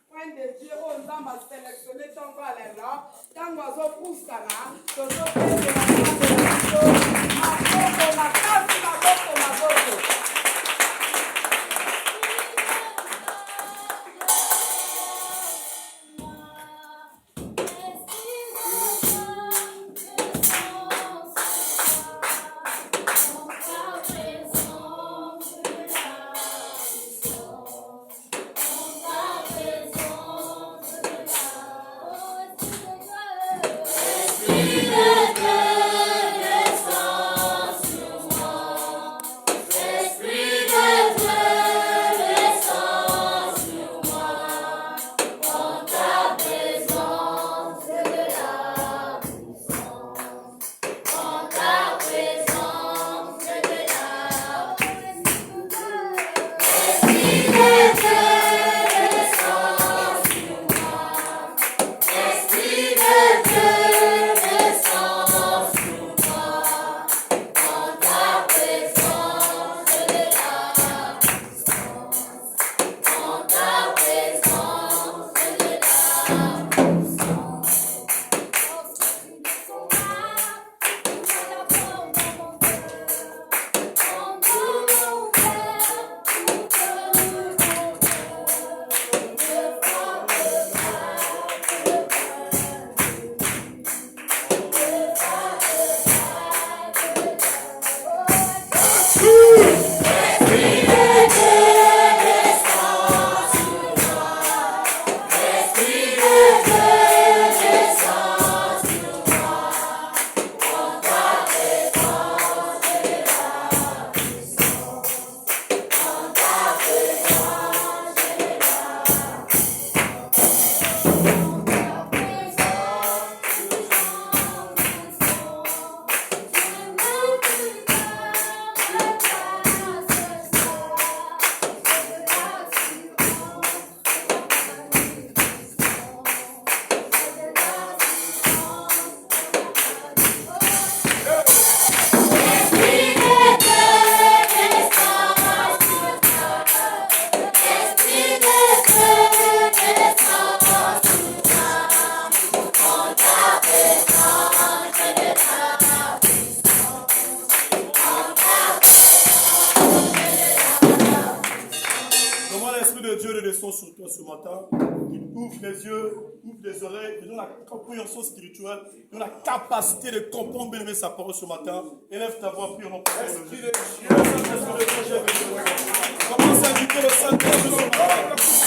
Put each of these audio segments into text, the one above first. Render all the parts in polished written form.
Point de Dieu, on va sélectionner ton là. Quand on va pousser là, on va sur toi ce matin, il ouvre les yeux, ouvre les oreilles, il donne la compréhension spirituelle, il donne la capacité de comprendre bien sa parole ce matin. Élève ta voix, prie au nom de Dieu. Commence à inviter le Saint-Esprit ce matin.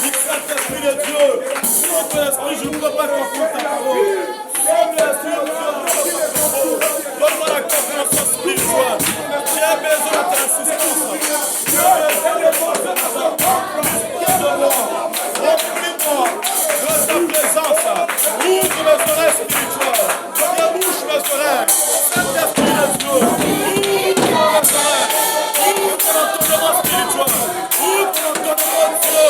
Dis Saint-Esprit de Dieu, sans ton esprit, je ne peux pas comprendre ta parole. Sans l'esprit de Dieu, donne-moi la compréhension spirituelle. J'ai besoin de ta assistance. J'ai besoin de ta remplis-moi de ta présence. Ouvre mes oreilles spirituelles. Débouche mes oreilles. Saint-Esprit de Dieu. Ouvre mes oreilles. Ouvre ton entendement spirituel. Ouvre ton entendement de Dieu.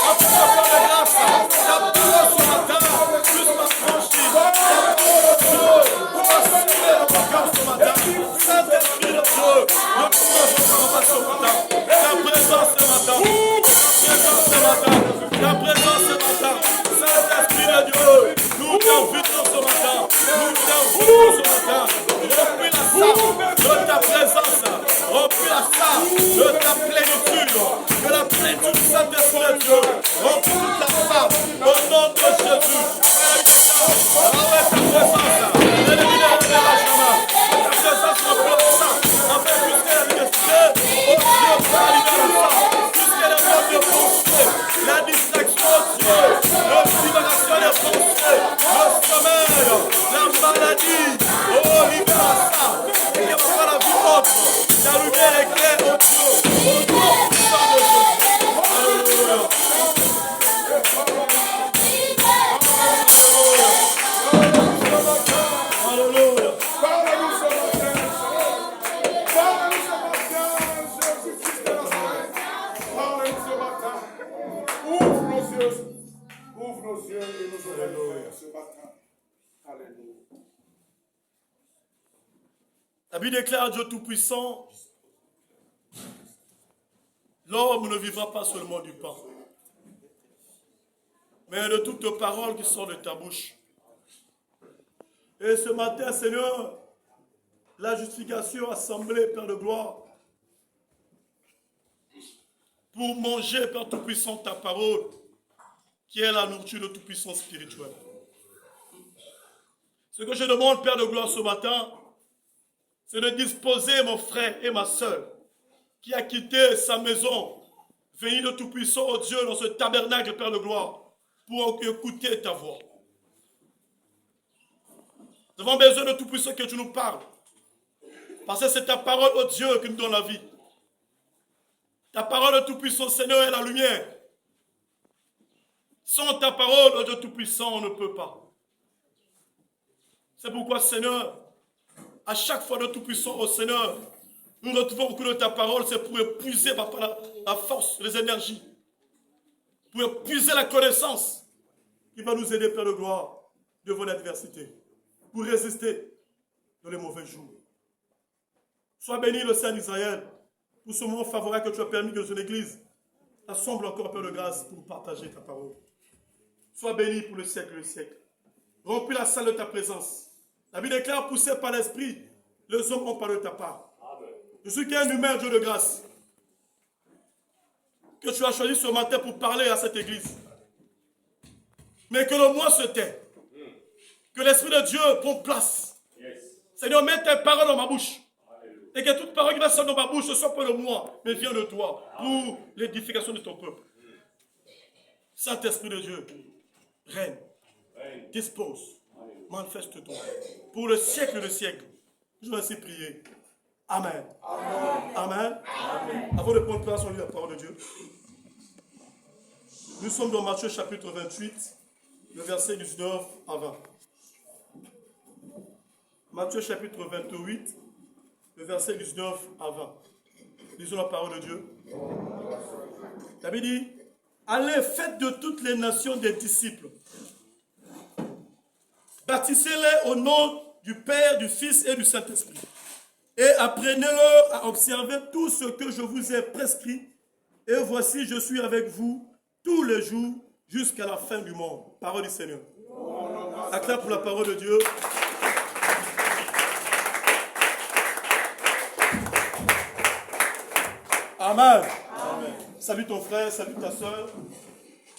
Afin de faire de grâce. Ta parole ce matin. Juste ma franchise. Ta parole de Dieu. Pour m'assurer dans mon cœur ce matin. Saint-Esprit de Dieu. Ne pouvons pas ce matin. Ta présence ce matin. Ta présence ce matin, Saint-Esprit de Dieu, nous t'invitons ce matin, nous t'invitons ce matin, remplis la salle de ta présence, remplis la salle de ta plénitude, que la plénitude du Saint-Esprit de Dieu, remplis toute la salle, au nom de Jésus, avec ta présence, éliminer le relâchement, ta présence remplit la salle, afin jusqu'à la diversité, oh Dieu, pour allumer la salle, jusqu'à la mort de pensée, la distraction, Dieu, la libération des pensées, le sommeil, la maladie, oh, libère ça, il n'y a pas la vie autre, la lumière est claire, oh Dieu, au nom puissant de Jésus. Alléluia. Alléluia. Parle-nous ce matin. Parle-nous ce matin, Jésus-Christ de Nazareth. Parle-nous ce matin. Ouvre nos yeux. Ouvre nos yeux et nos oreilles ce matin. Alléluia. La Bible déclare Dieu Tout-Puissant. L'homme ne vivra pas seulement du pain, mais de toute parole qui sort de ta bouche. Et ce matin, Seigneur, la justification assemblée, Père de gloire, pour manger, Père Tout-Puissant, ta parole, qui est la nourriture de Tout-Puissant spirituel. Ce que je demande, Père de gloire, ce matin, c'est de disposer mon frère et ma soeur, qui a quitté sa maison, venu de Tout-Puissant, oh Dieu, dans ce tabernacle, Père de gloire, pour écouter ta voix. Nous avons besoin de Tout-Puissant que tu nous parles. Parce que c'est ta parole, oh Dieu, qui nous donne la vie. Ta parole, oh Tout-Puissant, Seigneur, est la lumière. Sans ta parole, oh Dieu Tout-Puissant, on ne peut pas. C'est pourquoi, Seigneur, à chaque fois de Tout-Puissant, oh Seigneur, nous retrouvons au cours de ta parole, c'est pour épuiser, Papa, la force, les énergies. Pour épuiser la connaissance qui va nous aider, Père de gloire, devant l'adversité. Pour résister dans les mauvais jours. Sois béni le Saint d'Israël pour ce moment favorable que tu as permis que son Église assemble encore, Père de grâce, pour partager ta parole. Sois béni pour le siècle et le siècle. Remplis la salle de ta présence. La vie déclare, poussée par l'Esprit, les hommes ont parlé de ta part. Je suis qu'un humain, Dieu de grâce, que tu as choisi ce matin pour parler à cette Église. Mais que le moi se tait. Que l'Esprit de Dieu prend place. Seigneur, mets tes paroles dans ma bouche. Et que toute parole qui va sortir dans ma bouche ne soit pas de moi, mais vient de toi, pour l'édification de ton peuple. Saint-Esprit de Dieu, règne, dispose, manifeste-toi. Pour le siècle et le siècle, je vais ainsi prier. Amen. Amen. Amen. Amen. Avant de prendre place, on lit la parole de Dieu. Nous sommes dans Matthieu chapitre 28, le verset 19 à 20. Matthieu chapitre 28, le verset 19 à 20. Lisons la parole de Dieu. La Bible dit, allez, faites de toutes les nations des disciples. Baptisez-les au nom du Père, du Fils et du Saint-Esprit. Et apprenez-leur à observer tout ce que je vous ai prescrit. Et voici, je suis avec vous tous les jours jusqu'à la fin du monde. Parole du Seigneur. Acclame pour la parole de Dieu. Amen. Amen. Salut ton frère, salut ta soeur.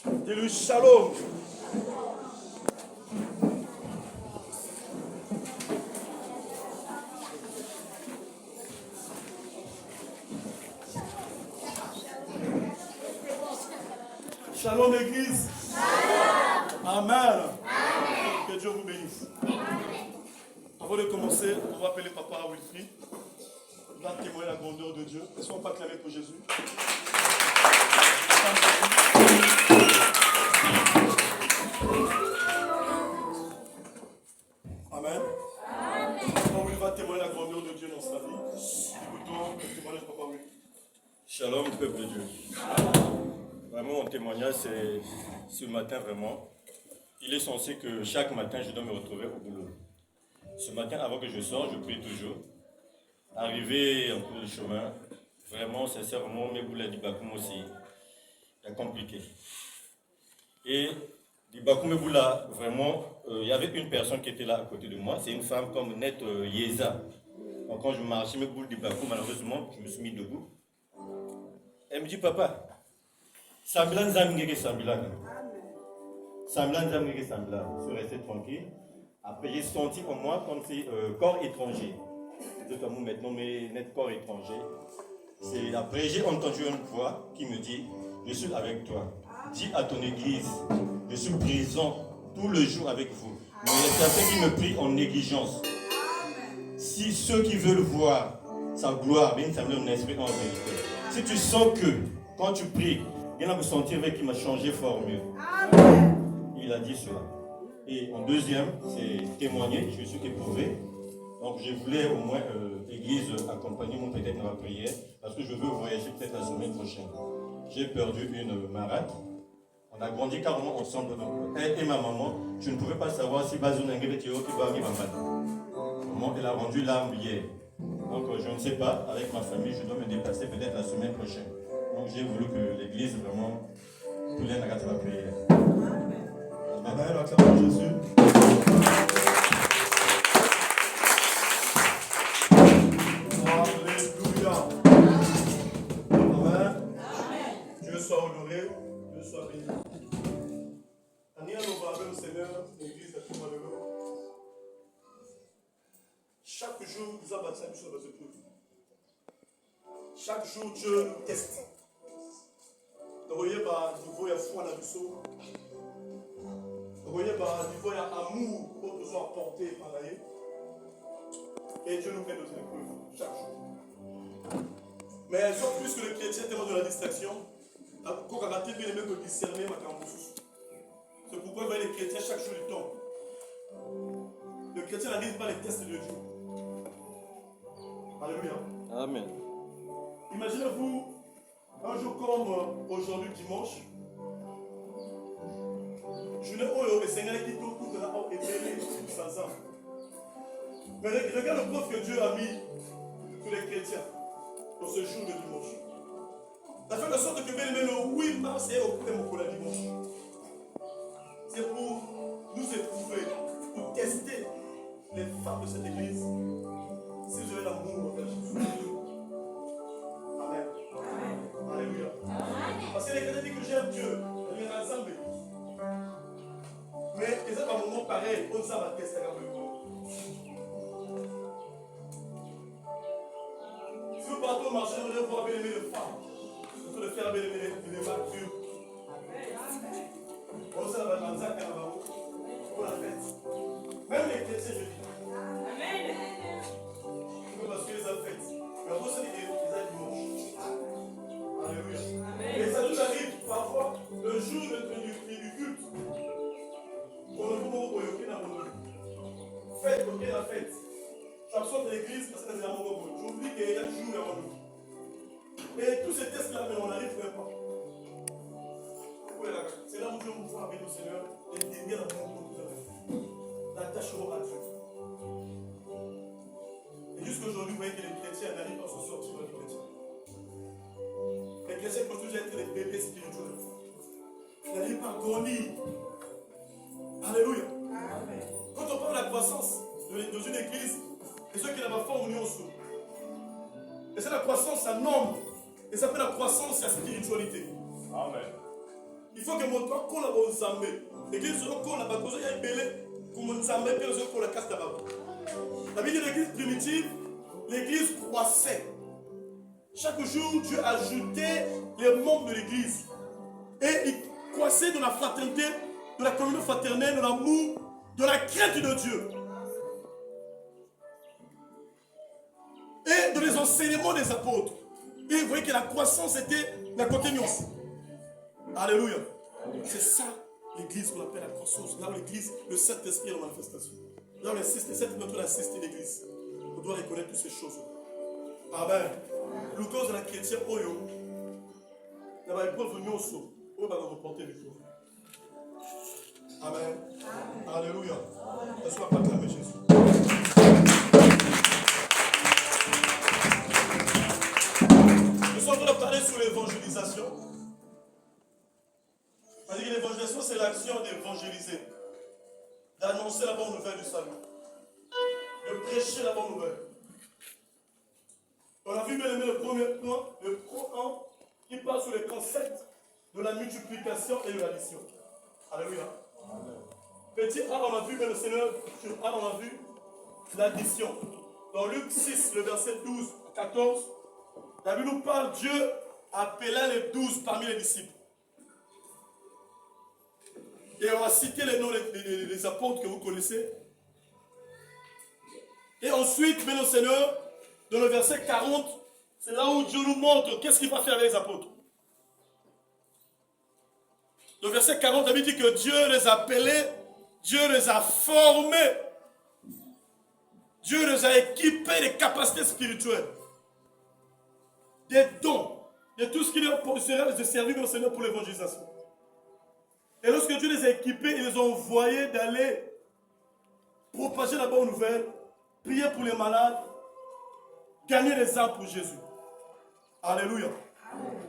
Dis-lui shalom. Shalom Église. Amen. Amen. Que Dieu vous bénisse. Amen. Avant de commencer, on va appeler Papa Wilfried. Il va témoigner la grandeur de Dieu. Est-ce qu'on peut acclamer pour Jésus? Amen. Papa Will va témoigner la grandeur de Dieu dans sa vie. Écoutons le témoignage de Papa Will. Shalom, peuple de Dieu. Vraiment, mon témoignage, c'est ce matin, vraiment. Il est censé que chaque matin, je dois me retrouver au boulot. Ce matin, avant que je sorte, je prie toujours. Arrivé en cours de chemin, vraiment, sincèrement, mes boulets d'Ibakoum aussi, c'est compliqué. Et d'Ibakoum, mes boulets, vraiment, il y avait une personne qui était là à côté de moi. C'est une femme comme Net Yeza. Donc, quand je marchais mes boules d'Ibakoum, malheureusement, je me suis mis debout. Elle me dit, papa, Sambilan Zamingé Sambilan. Sambilan Zamingé Sambilan. Je suis resté tranquille. Après, j'ai senti en moi comme si corps étranger. C'est comme maintenant, mais net corps étranger. Après, j'ai entendu une voix qui me dit, je suis avec toi. Dis à ton église, je suis présent tout le jour avec vous. Mais il y a certains qui me prient en négligence. Si ceux qui veulent voir sa gloire, bien ça me donne un esprit en vérité. Si tu sens que quand tu pries, il y en a me sentir avec qui m'a changé fort mieux. Il a dit cela. Et en deuxième, c'est témoigner, je suis éprouvé. Donc je voulais au moins, l'église, accompagner mon peut-être dans la prière, parce que je veux voyager peut-être la semaine prochaine. J'ai perdu une marade. On a grandi carrément ensemble, donc elle et ma maman. Je ne pouvais pas savoir si Bazou Nangebe Théo qui va venir maman, elle a rendu l'âme hier. Donc je ne sais pas, avec ma famille, je dois me déplacer peut-être la semaine prochaine. Donc j'ai voulu que l'église vraiment prienne la grâce de la prière. Amen, acclamons Jésus. Alléluia. Amen. Dieu soit honoré, Dieu soit béni. Ania nous va avec le Seigneur, l'église de tout malheureux. Chaque jour, nous avons bâti sur notre épouse. Chaque jour, Dieu nous teste. Vous voyez, il y a foi dans le saut. Vous voyez, il y a amour pour nous apporter par là. Et Dieu nous fait nos épreuves chaque jour. Mais elles sont plus que le chrétien tellement de la distraction. Quand on a bien aimé que discerner ma campus. C'est pourquoi vous voyez les chrétiens chaque jour ils tombent. Le chrétien n'arrive pas les tests de Dieu. Alléluia. Amen. Imaginez-vous un jour comme aujourd'hui dimanche. Je ne vois le Seigneur qui tout là et béni sans âme. Mais regarde le preuve que Dieu a mis sur les chrétiens pour ce jour de dimanche. Ça fait de sorte que bien le 8 mars est au thème pour la dimanche. C'est pour nous éprouver, pour tester les femmes de cette église. Si vous avez l'amour envers Jésus. Amen. Alléluia. Parce que les chrétiens disent que j'aime Dieu. Il y a un ensemble. Mais ils ont un moment pareil, on s'en va tester avec le corps. Si vous partez au marché, vous devez voir bien aimer les femmes. Vous devez faire bien aimer les matures. On s'en va dans un carnaval. On la fête. Même les chrétiens, je dis. Parce qu'ils ont fait. Mais vous savez qu'ils ont dimanche. Alléluia. Et ça nous arrive parfois le jour du culte. On ne peut pas fête, ok, la fête. J'absorbe de l'église parce que c'est un moment. J'oublie qu'il y a un jour avant nous. Et tous ces tests-là, mais on n'arrive même pas. C'est là où Dieu nous voit avec le Seigneur et dédier l'amour que nous avons. L'attachement à Dieu. Et jusqu'aujourd'hui, vous voyez que les chrétiens n'arrivent pas à se sortir de les chrétiens. Les chrétiens continuent à être des bébés spirituels. Ils n'arrivent pas à grandir. Alléluia. Amen. Quand on parle de la croissance dans une église, et ceux qui n'ont pas fait union sous. Et c'est la croissance à nombre. Et ça s'appelle la croissance à spiritualité. Amen. Il faut que mon toit qu'on a bon zambé. L'église qu'on a pas besoin de belé comme on zambé puis les autres qu'on la casse d'abord. La vie de l'église primitive, l'église croissait. Chaque jour, Dieu ajoutait les membres de l'église. Et il croissait dans la fraternité, de la communion fraternelle, de l'amour, de la crainte de Dieu. Et de les enseignements des apôtres. Et vous voyez que la croissance était la continuance. Alléluia. C'est ça l'église qu'on appelle la croissance. Là où l'église, le Saint-Esprit est en manifestation. Là où le Saint-Esprit assiste l'église. On doit reconnaître toutes ces choses. Amen. Le cause de la chrétienne, Oyo. Il va être venu au saut. On va nous reporter victoire. Amen. Alléluia. Ne sois pas clamé Jésus. Nous sommes en train de parler sur l'évangélisation. C'est-à-dire que l'évangélisation, c'est l'action d'évangéliser, d'annoncer la bonne nouvelle du salut, de prêcher la bonne nouvelle. On a vu bien aimé le premier point, le point 1, qui parle sur le concept de la multiplication et de l'addition. Alléluia. Petit A, on a vu bien le Seigneur, sur A, on a vu l'addition. Dans Luc 6, le verset 12 à 14, la Bible nous parle, Dieu appela les 12 parmi les disciples. Et on va citer les noms des apôtres que vous connaissez. Et ensuite, bien le Seigneur, dans le verset 40, c'est là où Dieu nous montre qu'est-ce qu'il va faire avec les apôtres. Le verset 40, David dit que Dieu les a appelés, Dieu les a formés, Dieu les a équipés des capacités spirituelles, des dons, de tout ce qui leur sera de servir au Seigneur pour l'évangélisation. Et lorsque Dieu les a équipés, ils les ont envoyés d'aller propager la bonne nouvelle, prier pour les malades, gagner les âmes pour Jésus. Alléluia.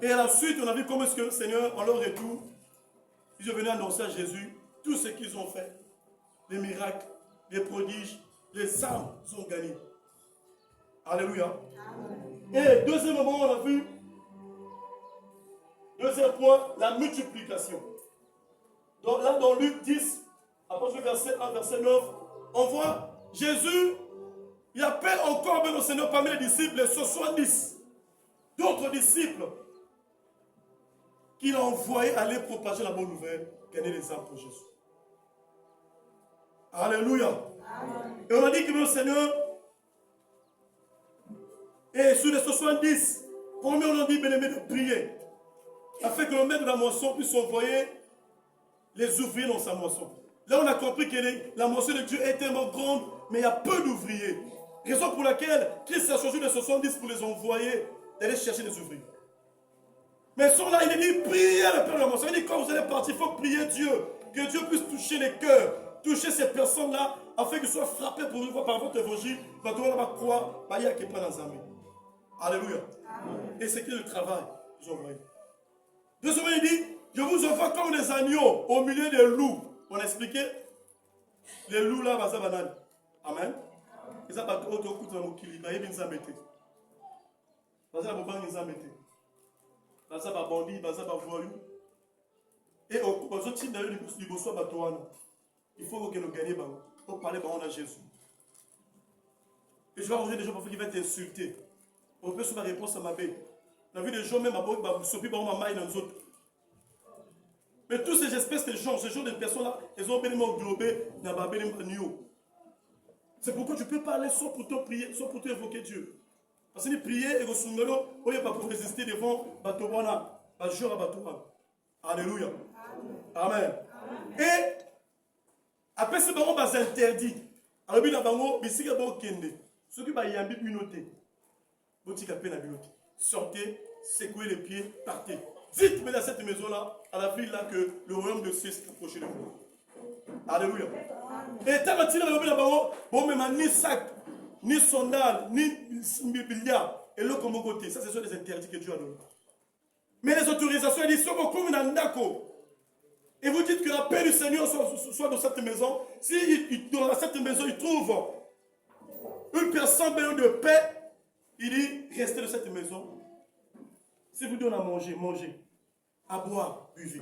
Et à la suite, on a vu comment est-ce que le Seigneur, en leur retour, ils sont venus annoncer à Jésus tout ce qu'ils ont fait. Les miracles, les prodiges, les âmes sont gagnés. Alléluia. Et deuxième moment, on a vu, deuxième point, la multiplication. Donc là, dans Luc 10, à partir du verset 1, verset 9, on voit Jésus, il appelle encore même au Seigneur parmi les disciples, les 70, d'autres disciples qu'il a envoyés aller propager la bonne nouvelle, gagner les âmes pour Jésus. Alléluia. Amen. Et on a dit que le Seigneur, et sur les 70, combien on a dit, bien-aimé, de prier, afin que le maître de la moisson puisse envoyer les ouvriers dans sa moisson. Là, on a compris que la moisson de Dieu est tellement grande, mais il y a peu d'ouvriers. Raison pour laquelle Christ a choisi les 70 pour les envoyer, d'aller chercher des ouvriers. Mais ils sont là, il est dit, priez le Père de la moisson. Il dit, quand vous allez partir, il faut prier Dieu. Que Dieu puisse toucher les cœurs, toucher ces personnes-là, afin qu'ils soient frappés pour une fois par votre évangile. Va devoir la croix, il y a qui pas dans les amis. Alléluia. Amen. Et c'est que le travail qu'ils ont envoyé. Deuxièmement, il dit, je vous envoie comme des agneaux au milieu des loups. On a expliqué les loups là, ça banane. Amen. Et ça, va tout au mokili. Il y a une zambété. Ça, va pas une zambété. Ça, va bandit, ça, va voyou. Et aux autres types d'ailleurs, du bossois batouana. Il faut que nous gagnions pour parler à Jésus. Et je vais arranger des gens qui vont t'insulter. On peut se faire réponse à ma bête. On a vu des gens même à Sopi, par ma maille dans les autres. Mais tous ces espèces de gens, ces gens de personnes-là, ils ont béni mon globé, n'a pas béni mon nio. C'est pourquoi tu ne peux pas aller sans pour te prier, sans pour te évoquer Dieu. Parce que prier et que son nom, on n'est pas pour résister devant Batowana, Bajura Batowana. Alléluia. Amen. Et après ce baron va s'interdire. Alors il y a baron, mais si il y a baron kende, ceux qui va y aller noter, botika peine à bilote. Sortez, secouez les pieds, partez. Dites, mais dans cette maison-là, à la ville là, que le royaume de Dieu s'est approché de vous. Alléluia. Et tant que tu as le baron, bon même ni sac, ni sondal, ni billard, et l'autre comme côté, ça ce sont les interdits que Dieu a donnés. Mais les autorisations, elles sont comme une andako. Et vous dites que la paix du Seigneur soit dans cette maison. Si dans cette maison, il trouve une personne de paix, il dit, restez dans cette maison. Si vous donnez à manger, mangez. À boire, buvez.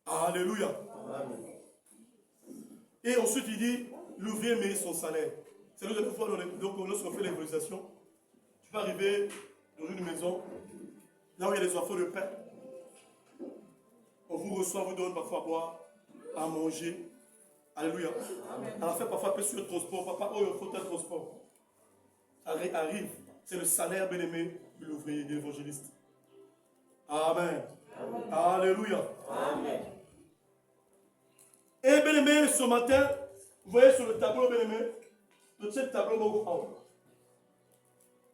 Alléluia. Amen. Et ensuite, il dit, l'ouvrier mérite son salaire. C'est la deuxième fois, donc, lorsqu'on fait l'évangélisation, tu peux arriver dans une maison, là où il y a des enfants de paix. On vous reçoit, vous donne parfois à boire, à manger. Alléluia. À la fin, parfois, peu sur le transport. Papa, oh, il faut un transport. Arrive. C'est le salaire bien-aimé de l'ouvrier, de l'évangéliste. Amen. Amen. Alléluia. Amen. Et bien-aimé, ce matin, vous voyez sur le tableau, bien-aimé, le tableau,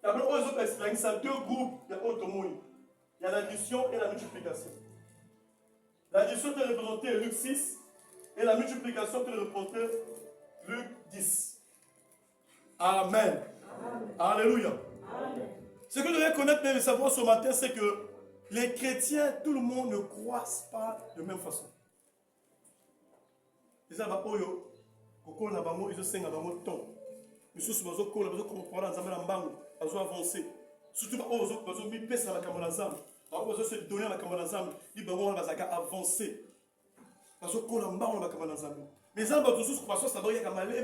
tableau, il y a deux groupes. Il y a l'addition et la multiplication. L'addition est représentée Luc 6 et la multiplication est représentée Luc 10. Amen. Amen. Alléluia. Amen. Ce que je devrais connaître et savoir ce matin, c'est que les chrétiens, tout le monde ne croit pas de la même façon. Les abakoyo, koko na bango, ils sont bango temps. Ils sont bazo kola, bazo comprendre dans la bango, bazo avancer. Surtout bazo mi pesa la kamona zam. Bazo se donner la kamona zam, di bango na bazaka avancer. Bazo kola mbango na kamona zam. Mais ça bazo sous croissance, ça doit y avoir malé.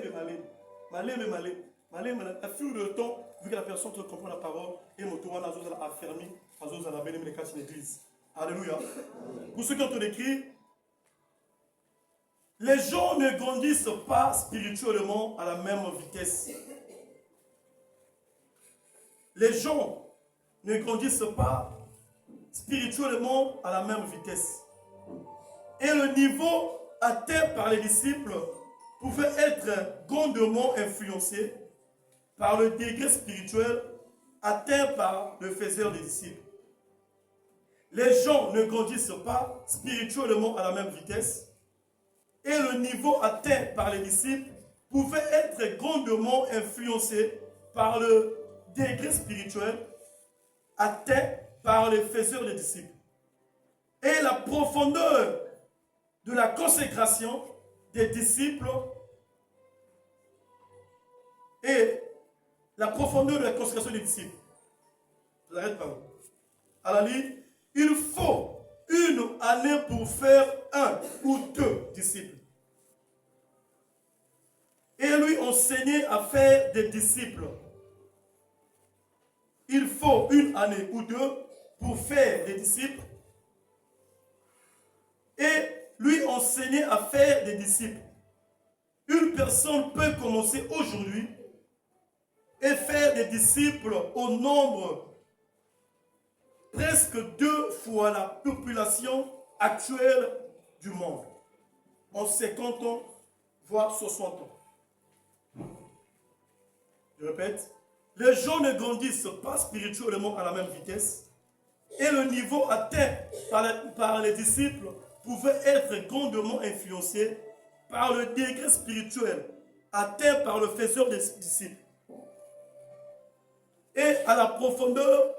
À fur de temps, vu que la personne comprend la parole, et mon tour a affermi, à la bénédiction de l'église. Alléluia. Pour ceux qui ont écrit, les gens ne grandissent pas spirituellement à la même vitesse. Les gens ne grandissent pas spirituellement à la même vitesse. Et le niveau atteint par les disciples pouvait être grandement influencé par le degré spirituel atteint par le faiseur des disciples. Les gens ne grandissent pas spirituellement à la même vitesse. Et le niveau atteint par les disciples pouvait être grandement influencé par le degré spirituel atteint par les faiseurs des disciples. Et la profondeur de la consécration des disciples et la profondeur de la consécration des disciples. J'arrête par là. À la ligne, il faut une année pour faire un ou deux disciples. Et lui enseigner à faire des disciples. Il faut une année ou deux pour faire des disciples. Et lui enseigner à faire des disciples. Une personne peut commencer aujourd'hui et faire des disciples au nombre presque 2 fois la population actuelle du monde. En 50 ans, voire 60 ans. Je répète, les gens ne grandissent pas spirituellement à la même vitesse et le niveau atteint par les disciples pouvait être grandement influencé par le degré spirituel atteint par le faiseur des disciples et à la profondeur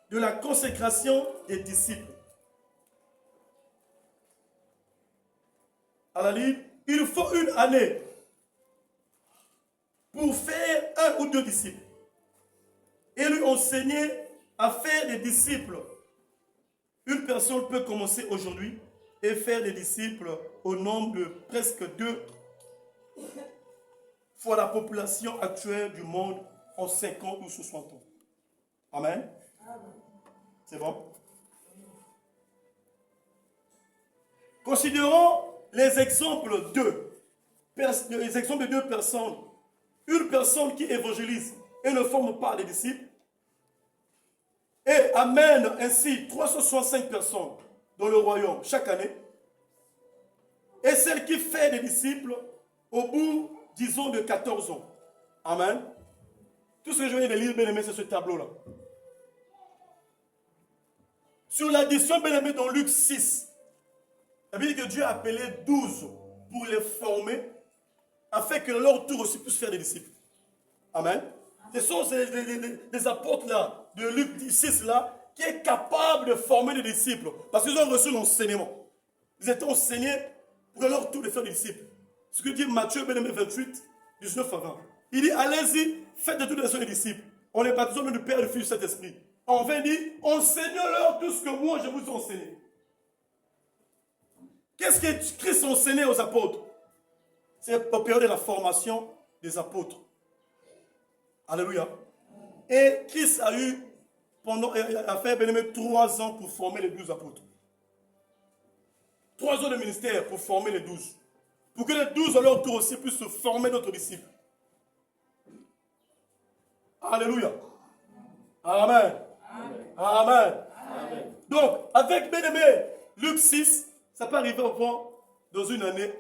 de la consécration des disciples. À la ligne, il faut une année pour faire un ou deux disciples et lui enseigner à faire des disciples. Une personne peut commencer aujourd'hui et faire des disciples au nombre de presque 2 fois la population actuelle du monde en 50 ou 60 ans. Amen. C'est bon? Considérons les exemples de deux personnes. Une personne qui évangélise et ne forme pas les disciples et amène ainsi 365 personnes dans le royaume chaque année. Et celle qui fait des disciples au bout, disons, de 14 ans. Amen. Tout ce que je viens de lire, bien aimé, c'est ce tableau-là. Sur l'addition, bien aimé, dans Luc 6, ça veut dire que Dieu a appelé 12 pour les former, afin que leur tour aussi puisse faire des disciples. Amen. Ce sont des apôtres là, de Luc 6 là, qui est capable de former des disciples. Parce qu'ils ont reçu l'enseignement. Ils étaient enseignés pour leur tour de faire des disciples. Ce que dit Matthieu, bien aimé, 28, 19 à 20. Il dit, allez-y, faites de toutes les nations des disciples. On est baptisé du Père, du Fils, du Saint-Esprit. On vient dire, enseignez-leur tout ce que moi je vous ai enseigné. Qu'est-ce que Christ a enseigné aux apôtres? C'est la période de la formation des apôtres. Alléluia. Et Christ a fait bien aimé 3 ans pour former les 12 apôtres. 3 ans de ministère pour former les 12. Pour que les 12 à leur tour aussi puissent se former d'autres disciples. Alléluia. Amen. Amen. Amen. Amen. Donc, avec bien aimé, Luc 6, ça peut arriver au point dans une année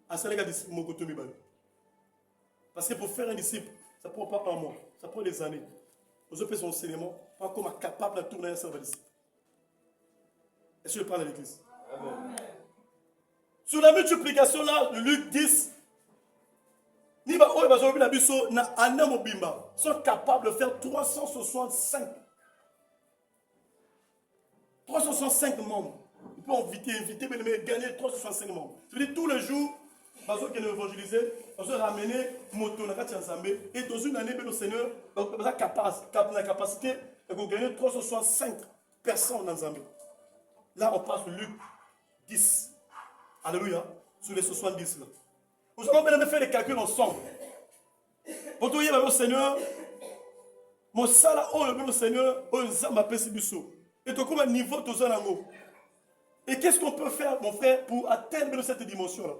à Salega disciple Mokotomi Bali. Parce que pour faire un disciple, ça ne prend pas un mois, ça prend des années. Vous avez fait son enseignement, pas comme capable de tourner un cerveau disciple. Est-ce que je parle à l'église? Amen. Sur la multiplication là, de Luc 10, ils sont capables de faire 365 membres. Ils peuvent inviter, mais gagner 365 membres. Je veux dire, tous les jours, parce qu'ils ont évangélisé, ils ont ramené moto et dans une année, le Seigneur a la capacité de gagner 365 personnes dans Zambie. Là, on passe Luc 10. Alléluia. Sur les 70 là. Nous allons même faire les calculs ensemble. Pour tout le Seigneur, mon salaire, le Seigneur, et tout comme un niveau de Zanango. Et qu'est-ce qu'on peut faire, mon frère, pour atteindre cette dimension-là?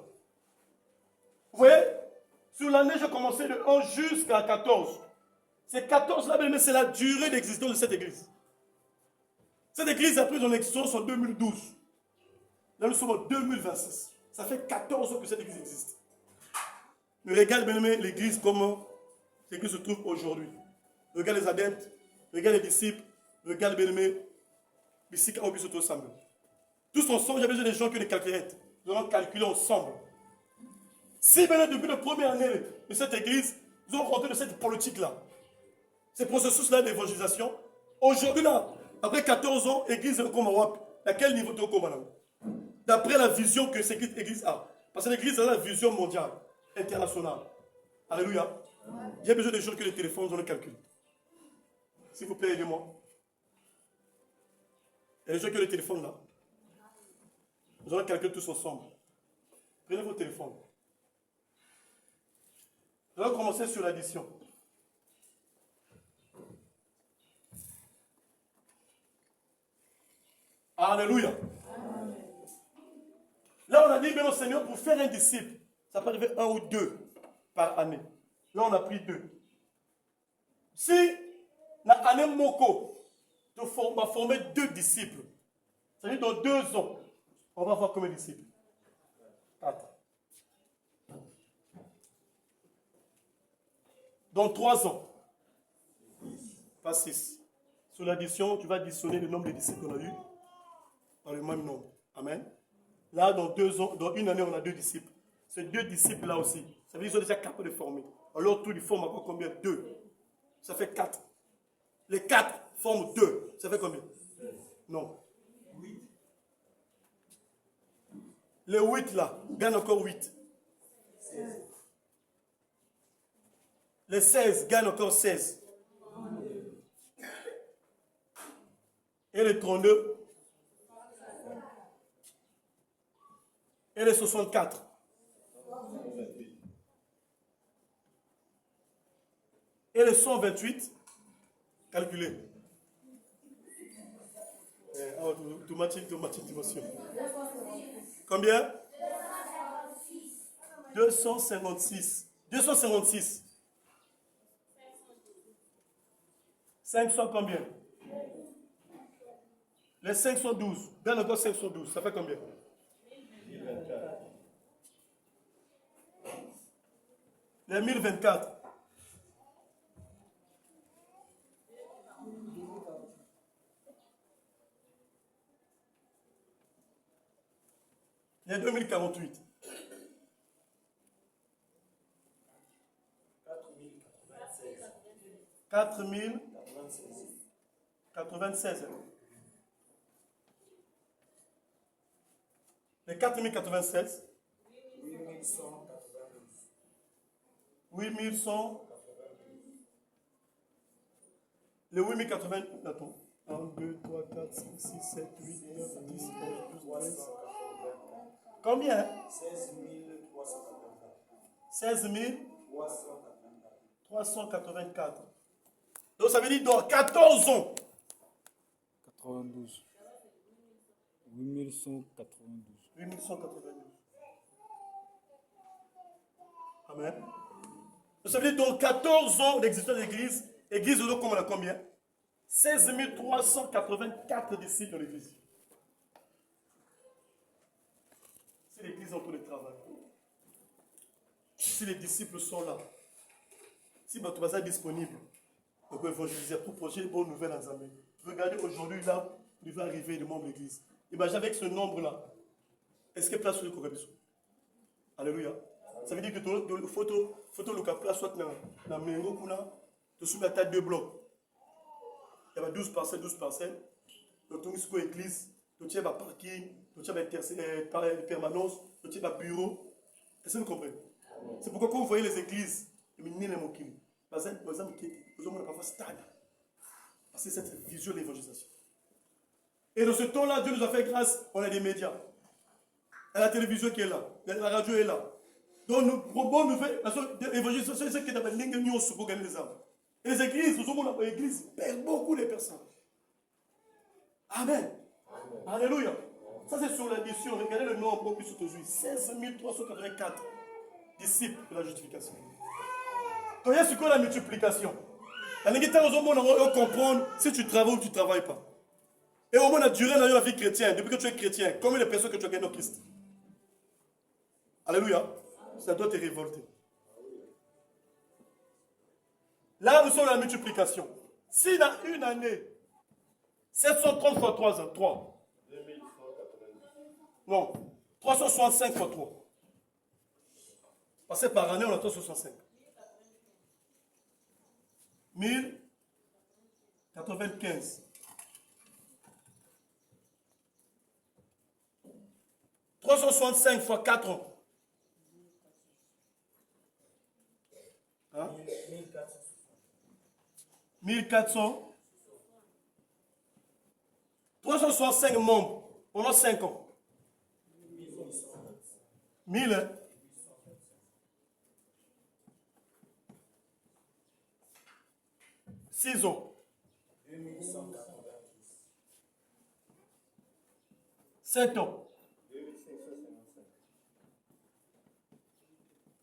Vous voyez, sur l'année, j'ai commencé de 1 jusqu'à 14. Ces 14 là, c'est la durée d'existence de cette église. Cette église a pris son existence en 2012. Là, nous sommes en 2026. Ça fait 14 ans que cette église existe. Mais regarde bien l'église comment l'église se trouve aujourd'hui. Regarde les adeptes, regarde les disciples, regarde bien aimé, ici quand on se trouve ensemble. Tous ensemble, j'avais besoin des gens qui les calculettes. Nous allons calculer ensemble. Si bien depuis la première année de cette église, nous avons rentré de cette politique-là, ces processus-là d'évangélisation, aujourd'hui là, Après 14 ans, l'église est comme WAP. À quel niveau tu es comme d'après la vision que cette église a. Parce que l'église a la vision mondiale, internationale. Alléluia. Il y a besoin de gens que les téléphones ont le calcul. S'il vous plaît, aidez-moi. Il y a des gens qui ont le téléphone là. Nous allons calculer tous ensemble. Prenez vos téléphones. Nous allons commencer sur l'addition. Alléluia. Là, on a dit, mais non, Seigneur, pour faire un disciple, ça peut arriver 1 ou 2 par année. Là, on a pris 2. Si, dans l'année Moko, on va former 2 disciples, c'est-à-dire dans 2 ans, on va avoir combien de disciples? 4. Dans 3 ans, pas 6. Sur l'addition, tu vas additionner le nombre de disciples qu'on a eu par le même nombre. Amen. Là, dans 2 ans, dans 1 année, on a 2 disciples. Ces 2 disciples-là aussi, ça veut dire qu'ils sont déjà capables de former. Alors, tout, ils forment encore combien? 2. Ça fait 4. Les 4 forment 2. Ça fait combien? Non. 8. Les 8 là, gagnent encore 8. 16. Les 16 gagnent encore 16. Et les 32. Et les 64. Et les 128. Calculez. Automatique. Combien? 256. 256. 500 combien? Les 512. Gagne encore 512. Ça fait combien? 1024. Les 1024. Les 2048. 4096. Les 4096. 8100. Les 8080. Attends. 1, 2, 3, 4, 5, 6, 7, 8, 9, 10, 11, 12, 13. Combien? 16 384. Donc ça veut dire dans 14 ans. 92. 8192. 8192. Amen. Donc ça veut dire dans 14 ans d'existence de l'église, l'église de comme on a combien? 16 384 disciples de l'église. Si l'église est en train de travailler, si les disciples sont là, si votre bazar est disponible, on peut évangéliser pour projeter les bonnes nouvelles en Zambie. Regardez aujourd'hui là, il va arriver le membre de l'église. Imaginez avec ce nombre-là, est-ce qu'il y a place sur le Corébisson? Alléluia. Ça veut dire que la photo le place soit dans la Mengo, tu soumets à taille 2 blocs. Il y a 12 parcelles. Donc, tu as une église, tu as un parking, tu as une permanence, tu as un bureau. Est-ce que vous comprenez? C'est pourquoi quand vous voyez les églises, par exemple, vous avez parfois stade. Parce que c'est cette vision de l'évangélisation. Et dans ce temps-là, Dieu nous a fait grâce, on a des médias. Il y a la télévision qui est là, la radio est là. Donc, nous proposons nouvelle l'évangélisation, c'est ce qu'on appelle l'ingénieur pour gagner les âmes. Et les églises, nous avons les églises, perdent beaucoup de personnes. Amen. Alléluia. Ça, c'est sur l'addition. Regardez le nombre plus aujourd'hui. 16 384 disciples de la justification. Quand il y a ce qu'on la multiplication, la négative, on comprendre si tu travailles ou tu ne travailles pas. Et au moins, la durée dans la vie chrétienne, depuis que tu es chrétien, combien de personnes que tu as gagnées au Christ? Alléluia. Ça doit te révolter. Là, nous sommes dans la multiplication. Si dans une année, 730 fois 3 ans, 3. Non, 365 fois 3. Parce que par année, on a 365. 1095. 365 fois 4 ans. Hein? 1400. 365 membres pendant 5 ans. 1000. Hein? 6 ans. 7 ans.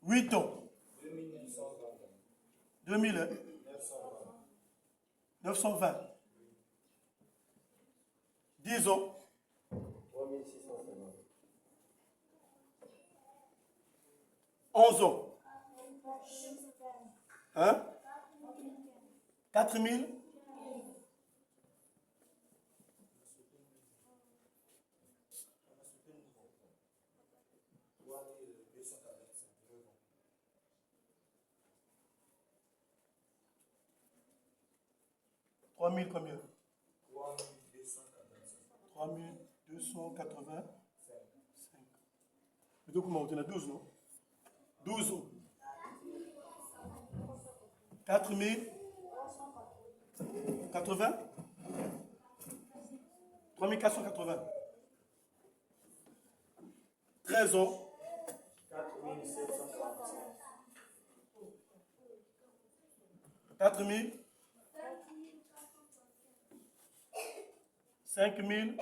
8 ans. 2000. 920. 10 ans. 11 ans. Hein? 4000. 3000 combien? 3285. Mais donc, comment on a 12, non? 12 ans. 4080. 3480. 13 ans. 4000. 5000.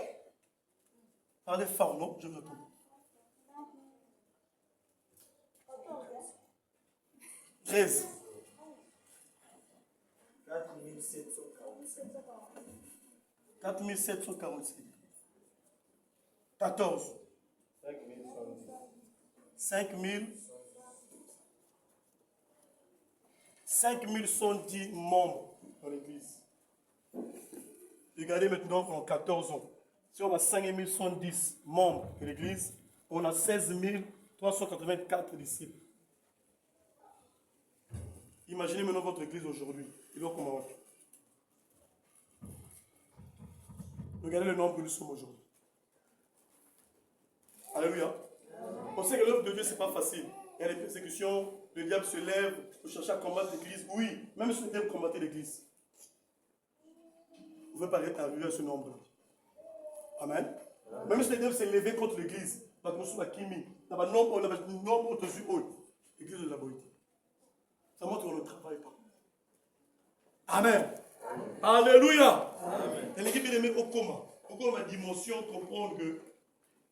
Parlez fort, non? Je vous entends. 13. 4747. 14. 5110 membres dans l'église. Regardez maintenant en 14 ans. Si on a 5110 membres de l'église, on a 16 384 disciples. Imaginez maintenant votre église aujourd'hui. Il va comment? Regardez le nombre que nous sommes aujourd'hui. Alléluia. On sait que l'œuvre de Dieu, ce n'est pas facile. Il y a des persécutions, le diable se lève pour chercher à combattre l'église. Oui, même si le diable combattait l'église. Vous ne pouvez pas arriver à ce nombre. Amen. Même si le diable s'est levé contre l'église, l'église de la beauté. Ça montre qu'on ne travaille pas. Amen. Alléluia. Et l'équipe est aimée au coma. Pourquoi ma dimension comprendre que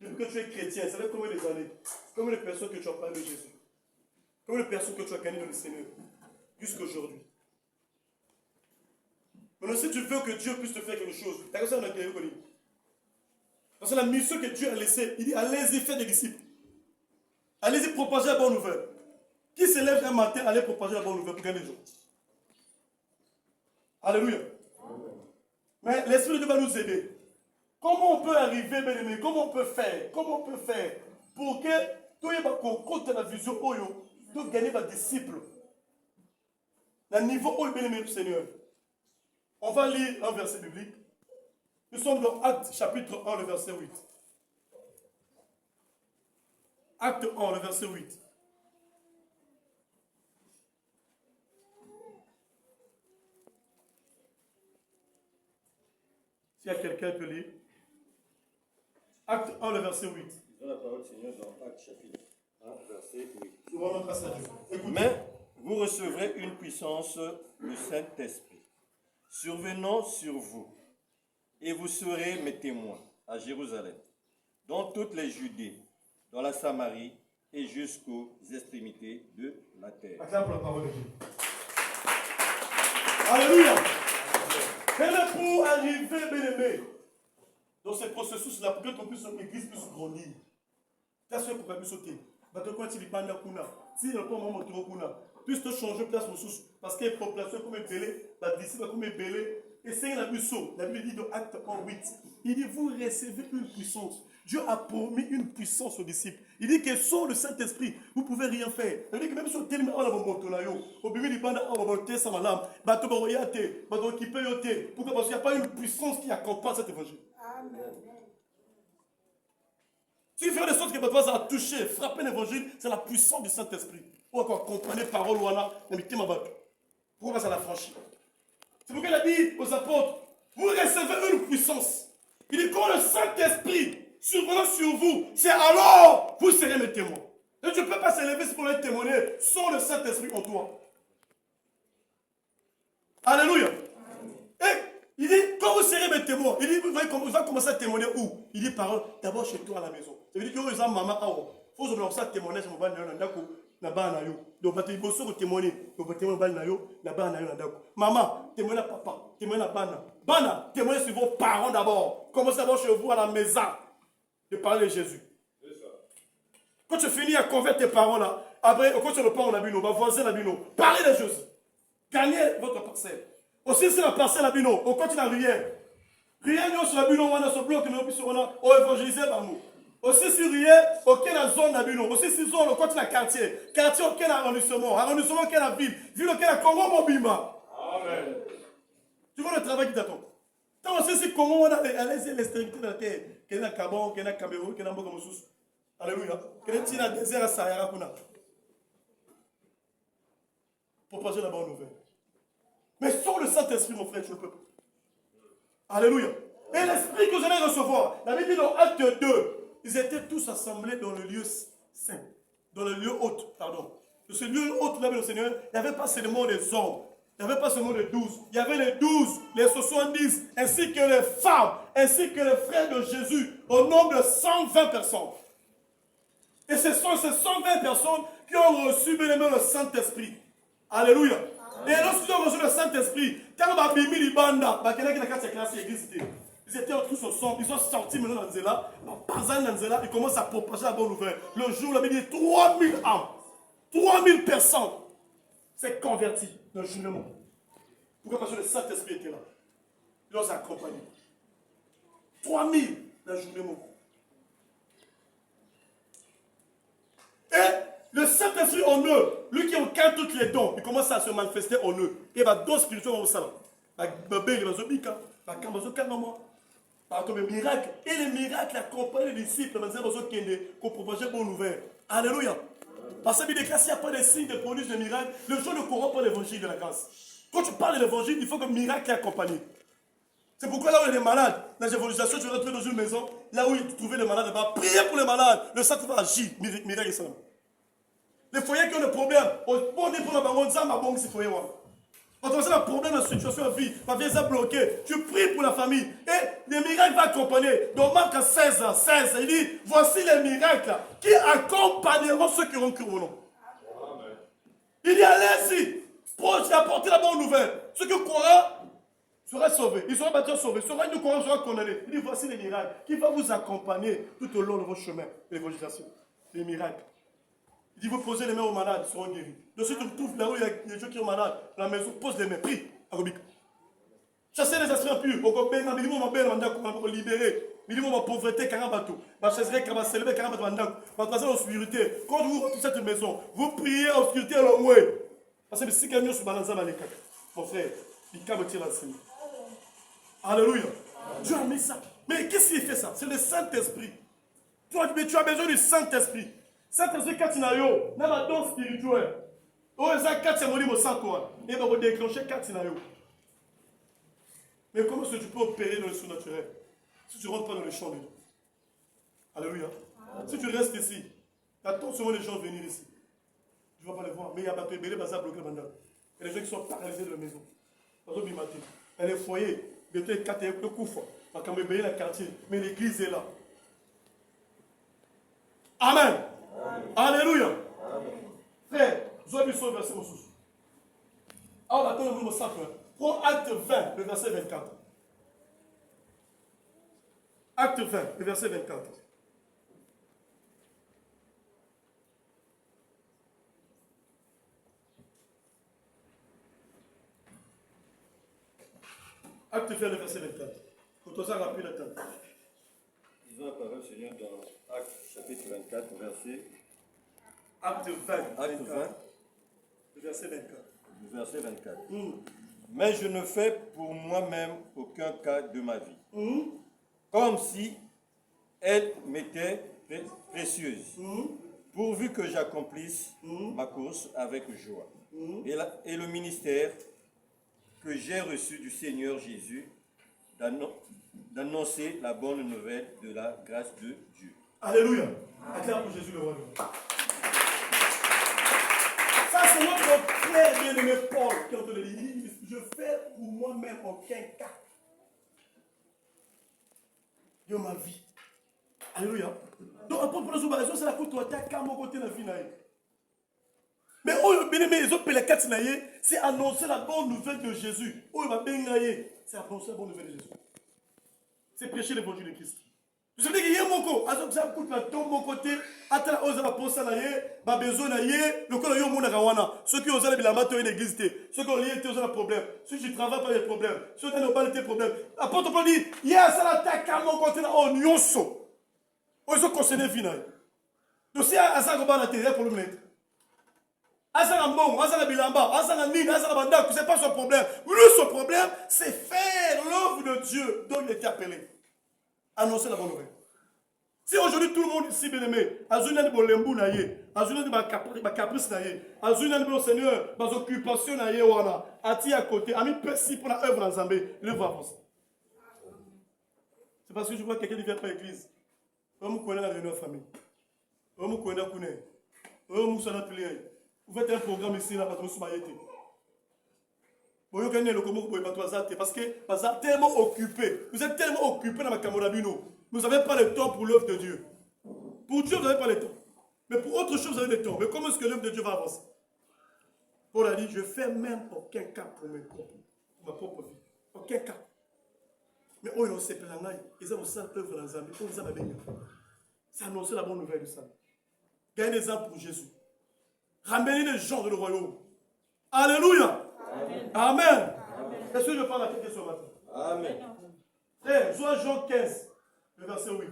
depuis que tu es chrétien, ça fait combien d'années? Combien de personnes que tu as parlé de Jésus? Combien de personnes que tu as gagnées dans le Seigneur? Jusqu'à aujourd'hui. Maintenant, si tu veux que Dieu puisse te faire quelque chose, tu as ça dans le connu. Parce que la mission que Dieu a laissée, il dit allez-y, faites des disciples. Allez-y, propagez la bonne nouvelle. Qui se lève un matin, allez propager la bonne nouvelle pour gagner les gens. Alléluia. Mais l'Esprit de Dieu va nous aider. Comment on peut arriver, bien aimé? Comment on peut faire? Comment on peut faire pour que tout le monde compte la vision, tout gagner des disciples? Le niveau où bien aimé, Seigneur. On va lire un verset biblique. Nous sommes dans Actes chapitre 1, le verset 8. Acte 1, le verset 8. S'il y a quelqu'un qui peut lire. Acte 1, le verset 8. Disons la parole du Seigneur dans Acte chapitre 1, verset 8. Souvent notre passage. Mais vous recevrez une puissance, le Saint-Esprit, survenant sur vous, et vous serez mes témoins à Jérusalem, dans toutes les Judées, dans la Samarie et jusqu'aux extrémités de la terre. Acclame pour la parole de Dieu. Alléluia. Mais pour arriver, bien-aimé, dans ce processus-là, pour que ton église puisse grandir, t'as ce pourquoi puisse sauter. Quand tu dis si il n'y a pas un moment puisse te changer de place parce qu'il y a une population comme un belé, la disciple comme un belé, et c'est un abusson. La Bible dit dans Acte 1, 8, il dit vous recevez une puissance. Dieu a promis une puissance aux disciples. Il dit que sans le Saint-Esprit, vous ne pouvez rien faire. Il dit que même si vous êtes tellement pourquoi? Parce qu'il n'y a pas une puissance qui accompagne cet évangile. Amen. Ce qui fait de sorte que votre voix a touché, frappé l'évangile, c'est la puissance du Saint-Esprit. Ou encore comprendre parole ou alors, pourquoi ça l'a franchi? C'est pourquoi il a dit aux apôtres, vous recevez une puissance. Il dit quand le Saint-Esprit survenant sur vous, c'est alors vous serez mes témoins. Et tu ne peux pas s'élever pour être témoigner sans le Saint-Esprit en toi. Alléluia. Et il dit, quand vous serez mes témoins, il dit, vous allez commencer à témoigner où? Il dit, parole, d'abord chez toi à la maison. Ça veut dire que vous avez maman, il faut que ça témoigne, je donc, témoigner. Maman, témoignez à papa, témoignez à Bana. Bana, témoignez sur vos parents d'abord. Commencez d'abord chez vous à la maison de parler de Jésus. Quand tu finis à convaincre tes parents là, après, quand tu le parles, on a vu nos voisins, la bino, parlez de Jésus. Gagnez votre parcelle. Aussi, c'est la parcelle à bino, on continue à rien. Rien nous sur la bino, on a ce bloc, on a évangélisé par nous. Aussi sur rien, aucune zone à bino. Aussi sur zone, on continue à quartier. Quartier, aucun arrondissement. Arrondissement, aucun ville. Ville, aucun Congo, Mobima. Amen. Tu vois le travail qui t'attend. Tant on sait si Congo, on a l'extrémité de la terre. Qu'il y a Gabon, qu'il y a Cameroun, qu'il y a Mbogomoussous. Alléluia. Qu'il y a un désert à Sahara. Pour passer la bonne nouvelle. Mais sans le Saint-Esprit, mon frère, tu ne peux pas. Alléluia. Et l'Esprit que vous allez recevoir, la Bible dit dans Acte 2, ils étaient tous assemblés dans le lieu saint, dans le lieu haut, pardon. Dans ce lieu haut, là, le Seigneur, il n'y avait pas seulement les hommes, il n'y avait pas seulement les 12, il y avait les 12, les 70, ainsi que les femmes, ainsi que les frères de Jésus, au nombre de 120 personnes. Et ce sont ces 120 personnes qui ont reçu, bien aimé, le Saint-Esprit. Alléluia. Et lorsqu'ils ont reçu le Saint-Esprit, quand on a bimé les bandes, ils étaient tous ensemble, ils sont sortis maintenant dans Zéla, ils commencent à propager la bonne nouvelle. Le jour, la Bible dit 3000 âmes, 3000 personnes s'est converties dans le jugement. Pourquoi? Parce que le Saint-Esprit était là. Ils les ont accompagnés. 3000 dans le jugement. Et le Saint-Esprit en eux, lui qui encadre tous les dons, il commence à se manifester en eux. Et il va don spirituel au salon. Il va se bika, il va se calmer. Par contre, les miracles, et les miracles accompagnent les disciples, pour propager bonne nouvelle. Alléluia. Parce que s'il n'y a pas de signes de produits de miracles, le jour ne corrompt pas l'évangile de la grâce. Quand tu parles de l'évangile, il faut que le miracle est accompagné. C'est pourquoi là où il y a des malades, dans les évangélisations, tu vas rentrer dans une maison, là où tu trouves les malades, va prier pour les malades. Le Saint va agir, miracle et salam. Les foyers qui ont des problèmes, on dit pour la baronne, ça m'a bon si foyer. Quand on a un problème dans la situation de vie, ma vie est bloquée, tu pries pour la famille et les miracles vont accompagner. Dans Marc 16, il dit, voici les miracles qui accompagneront ceux qui auront cru au nom. Il dit, allez-y, apportez la bonne nouvelle. Ceux qui croiront sera sauvé. Il sera battu sauvé. Sera une courage sera condamné. Il dit voici les miracles qui vont vous accompagner tout au long de votre chemin de l'évangélisation. Les miracles. Il dit vous posez les mains aux malades, ils seront guéris. De suite, tu trouves là où il y a des gens qui sont malades, dans la maison, pose les mains, prie. Chassez les esprits impurs. Au gouvernement, minimum en belle, on va libérer. Minimum en pauvreté, 40 bateaux. Ma chasserie, on va célébrer 40 bateaux. On va passer en obscurité. Quand vous rentrez cette maison, vous priez en obscurité à l'homme. Parce que si quelqu'un se balance dans les cacs, mon frère, il calme tire la scène. Alléluia. Dieu a mis ça. Mais qu'est-ce qui fait ça? C'est le Saint-Esprit. Tu as besoin du Saint-Esprit. Saint-Esprit, quand tu as un don spirituel, quand tu as un sang, il va déclencher quand tu as. Mais comment est-ce que tu peux opérer dans le surnaturel si tu ne rentres pas dans le champ de Dieu? Alléluia. Si tu restes ici, attends seulement les gens venir ici. Tu ne vas pas les voir. Mais il y a des bébés qui sont bloqués maintenant. Il y a des gens qui sont paralysés de la maison. Et les foyers, il y a des quartiers, le quartier, mais l'église est là. Amen. Alléluia. Frère, je vais vous verset au sous. Alors, attends, nous me sacrons. Prends Acte 20, le verset 24. Acte 20, le verset 24. Acte 20, le verset 24. Quand on s'en rappelle le temps. Disons la parole, Seigneur, dans Acte chapitre 24, verset. Acte 20. Acte 20. Le verset 24. Le verset 24. Mais je ne fais pour moi-même aucun cas de ma vie. Comme si elle m'était précieuse, pourvu que j'accomplisse ma course avec joie. Et le ministère que j'ai reçu du Seigneur Jésus d'annoncer la bonne nouvelle de la grâce de Dieu. Alléluia. Acclame pour Jésus le roi. Ça, c'est notre frère bien-aimé Paul qui a entendu dire, je fais pour moi-même aucun cas de ma vie. Alléluia. Donc, apôtre Paul, c'est la côte où tu as qu'à mon côté de la vie. Mais bien-aimé, les autres pélécates, c'est annoncer la bonne nouvelle de Jésus. C'est annoncer la bonne nouvelle de Jésus. C'est prêcher l'évangile de Christ. Je sais que mon côté, ça coûte la tombe mon côté, attends, on va penser à la besoin le corps de mon arawana. Ceux qui osent aller à l'église, ceux qui ont lié ont un problème, ceux qui travaillent pas des problèmes, ceux qui n'ont pas des problèmes. Apôtre Paul dit, il y a ça l'attaque à mon côté là, on yonso. On se concerne final. Donc si à ça qu'on va la terre pour le mettre. Azana Mbongo, Azana Bilamba, Azana Nina, Azana Banda, c'est pas son problème. Lui, son problème, c'est faire l'œuvre de Dieu dont il était appelé. Annoncer la bonne nouvelle. Si aujourd'hui tout le monde ici, bien aimé, Azuna de Bolembu naye, Azuna de Caprice naye, Azuna de Seigneur, des occupations naye, wana, Ati à côté, Ami Pessi pour la œuvre en Zambé, il va avancer. C'est parce que je vois quelqu'un qui vient pas à l'église. On me connaît la réunion de famille. On me connaît, on me connaît, vous faites un programme ici, là, parce que vous êtes vous avez le comment parce que vous êtes tellement occupé. Vous êtes tellement occupé dans ma Camorabino. Vous n'avez pas le temps pour l'œuvre de Dieu. Pour Dieu, vous n'avez pas le temps. Mais pour autre chose, vous avez le temps. Mais comment est-ce que l'œuvre de Dieu va avancer? Paul a dit, je ne fais même aucun cas pour ma propre vie. Aucun cas. Mais on sait pas la ils ont ça œuvre dans Zambie. C'est annoncer la bonne nouvelle du salut. Gagnez des âmes pour Jésus. Ramenez les gens dans le royaume. Alléluia. Amen. Amen. Est-ce que je parle à quelqu'un ce matin? Amen. Frère, soit Jean 15, le verset 8.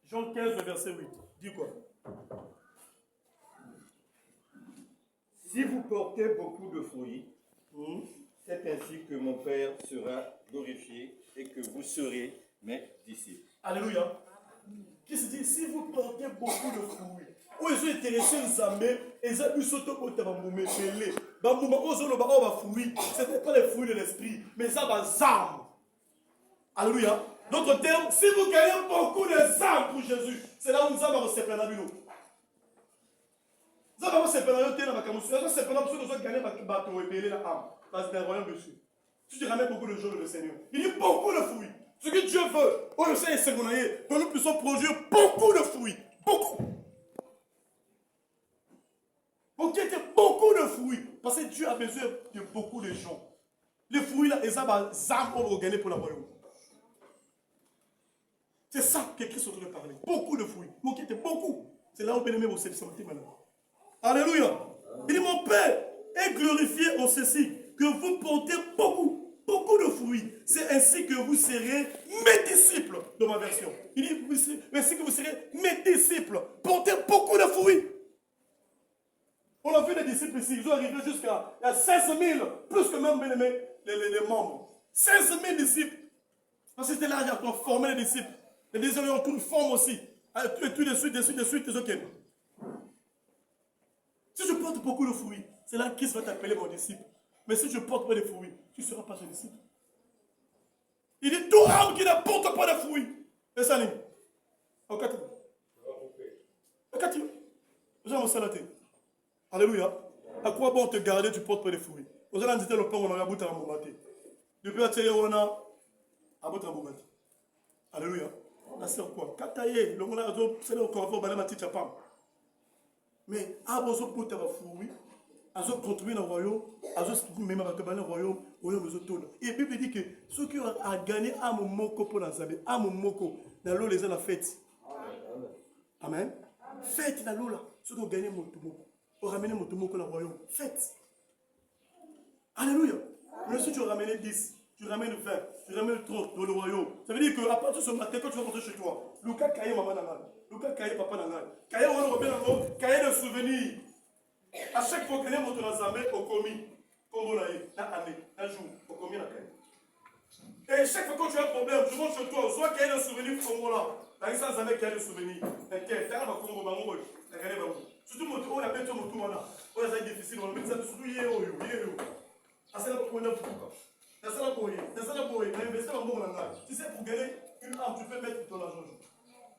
Jean 15, le verset 8. Dis quoi? Si vous portez beaucoup de fruits, c'est ainsi que mon Père sera glorifié et que vous serez mes disciples. Alléluia. Qui se dit, si vous portez beaucoup de fruits, où ils sont intéressés aux amis, ils ont eu surtout au tabamoumé, les bambouma, aux fruits, ce n'est pas les fruits de l'esprit, mais ça va âmes. Alléluia. D'autres termes, si vous gagnez beaucoup de âmes pour Jésus, c'est là où nous avons se plaindre à nous. Nous avons se plaindre à nous, nous avons se plaindre à nous, nous avons gagné bateau et belé la âme. Parce que c'est un royaume de Dieu. Si tu ramènes beaucoup de choses le Seigneur, il y a beaucoup de fruits. Ce que Dieu veut, on le sait, c'est que nous puissions produire beaucoup de fruits. Beaucoup. Pour qu'il y ait beaucoup de fruits. Parce que Dieu a besoin de beaucoup de gens. Les fruits là, ils ont gagné pour la royaume. C'est ça que Christ est en train de parler. Beaucoup de fruits. Pour qu'il y ait beaucoup. C'est là où bien aimé vous savez maintenant. Alléluia. Il dit, mon Père est glorifié en ceci, que vous portez beaucoup de fruits. C'est ainsi que vous serez mes disciples, dans ma version. Il dit, ainsi que vous serez mes disciples. Portez beaucoup de fruits. On a vu les disciples ici, ils ont arrivé jusqu'à 16 000, plus que même les membres. 16 000 disciples. Parce que c'était là pour former les disciples. Les disciples ont toute forme aussi. Et tout de suite, les autres. Si je porte beaucoup de fruits, c'est là qu'il va t'appeler mon disciple. Mais si je porte pas de fruits, tu ne seras pas son disciple. Il dit tout âme qui ne porte pas de fruits. Et ça n'est pas. Alléluia. À quoi bon te garder, tu ne portes pas de fruits? Vous allez dire le pain, on a bouté à Moumate. Depuis la télé, on a bouté à Moumate. Alléluia. Là, c'est quoi? Kataye, le monde a dit, c'est le corps, on va aller à Tichapam. Mais, à vos autres boutés à fruits, à ceux qui contribuent dans le royaume, à ceux qui même dans le royaume, nous tournent. Et la Bible dit que ceux qui ont gagné à mon moko pour la Zambie, à mon moko, dans l'eau, les gens la fête. Amen. Fête dans l'eau là. Ceux qui ont gagné mon tomoko, ont ramené mon tomoko dans le royaume. Fête. Alléluia. Mais si tu as ramené 10, tu ramènes 20, tu ramènes 30 dans le royaume. Ça veut dire qu'à partir de ce matin, quand tu vas rentrer chez toi, Lucas Kaye maman Nangal, Lucas Kaye papa Nangal, Kaye on revient encore, Kaye de souvenirs. À chaque fois que nous montons dans Zambé, au commis, comme on l'a dit, dans l'année, un jour, au commis la Kaye. Et chaque fois que tu as un problème, tu montes chez toi, soit qu'il y ait un souvenir Congo là. Par exemple, ça qu'il y a des souvenirs. T'inquiète, t'as un Congo, Bango, regardez Bango. Surtout, on appelle tout mon tour là. On a ça difficile, on met ça surtout hier, hier. Ah, c'est là pour qu'on a tout. C'est ça là pour rien. C'est ça là pour rien. Investir en bon langage. Tu sais, pour gagner une arme, tu peux mettre ton argent.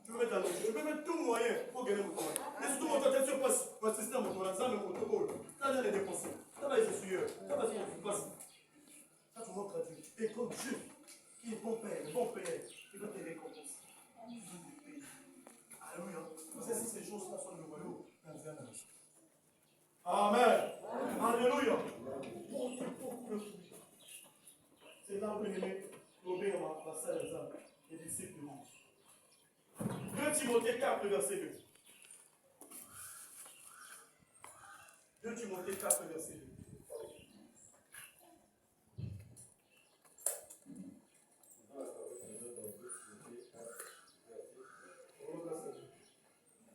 Tu peux mettre l'argent. Tu peux mettre tout moyen pour gagner mon tour. Et surtout, mon tour, tu passes. Mon système, mon tour, ça, le moto, ça, là, les dépenser. Ça va, les essuyer. Ça va, tu passes. Ça, tu montres à Dieu. Et comme Dieu, qui est bon père, il va te récompenser. Alléluia. Vous savez, si ces choses-là sont le royaume, amen. Alléluia. C'est là où l'ennemi obéit à ça, les disciples. 2 Timothée 4, verset 2. 2 Timothée 4, verset 2.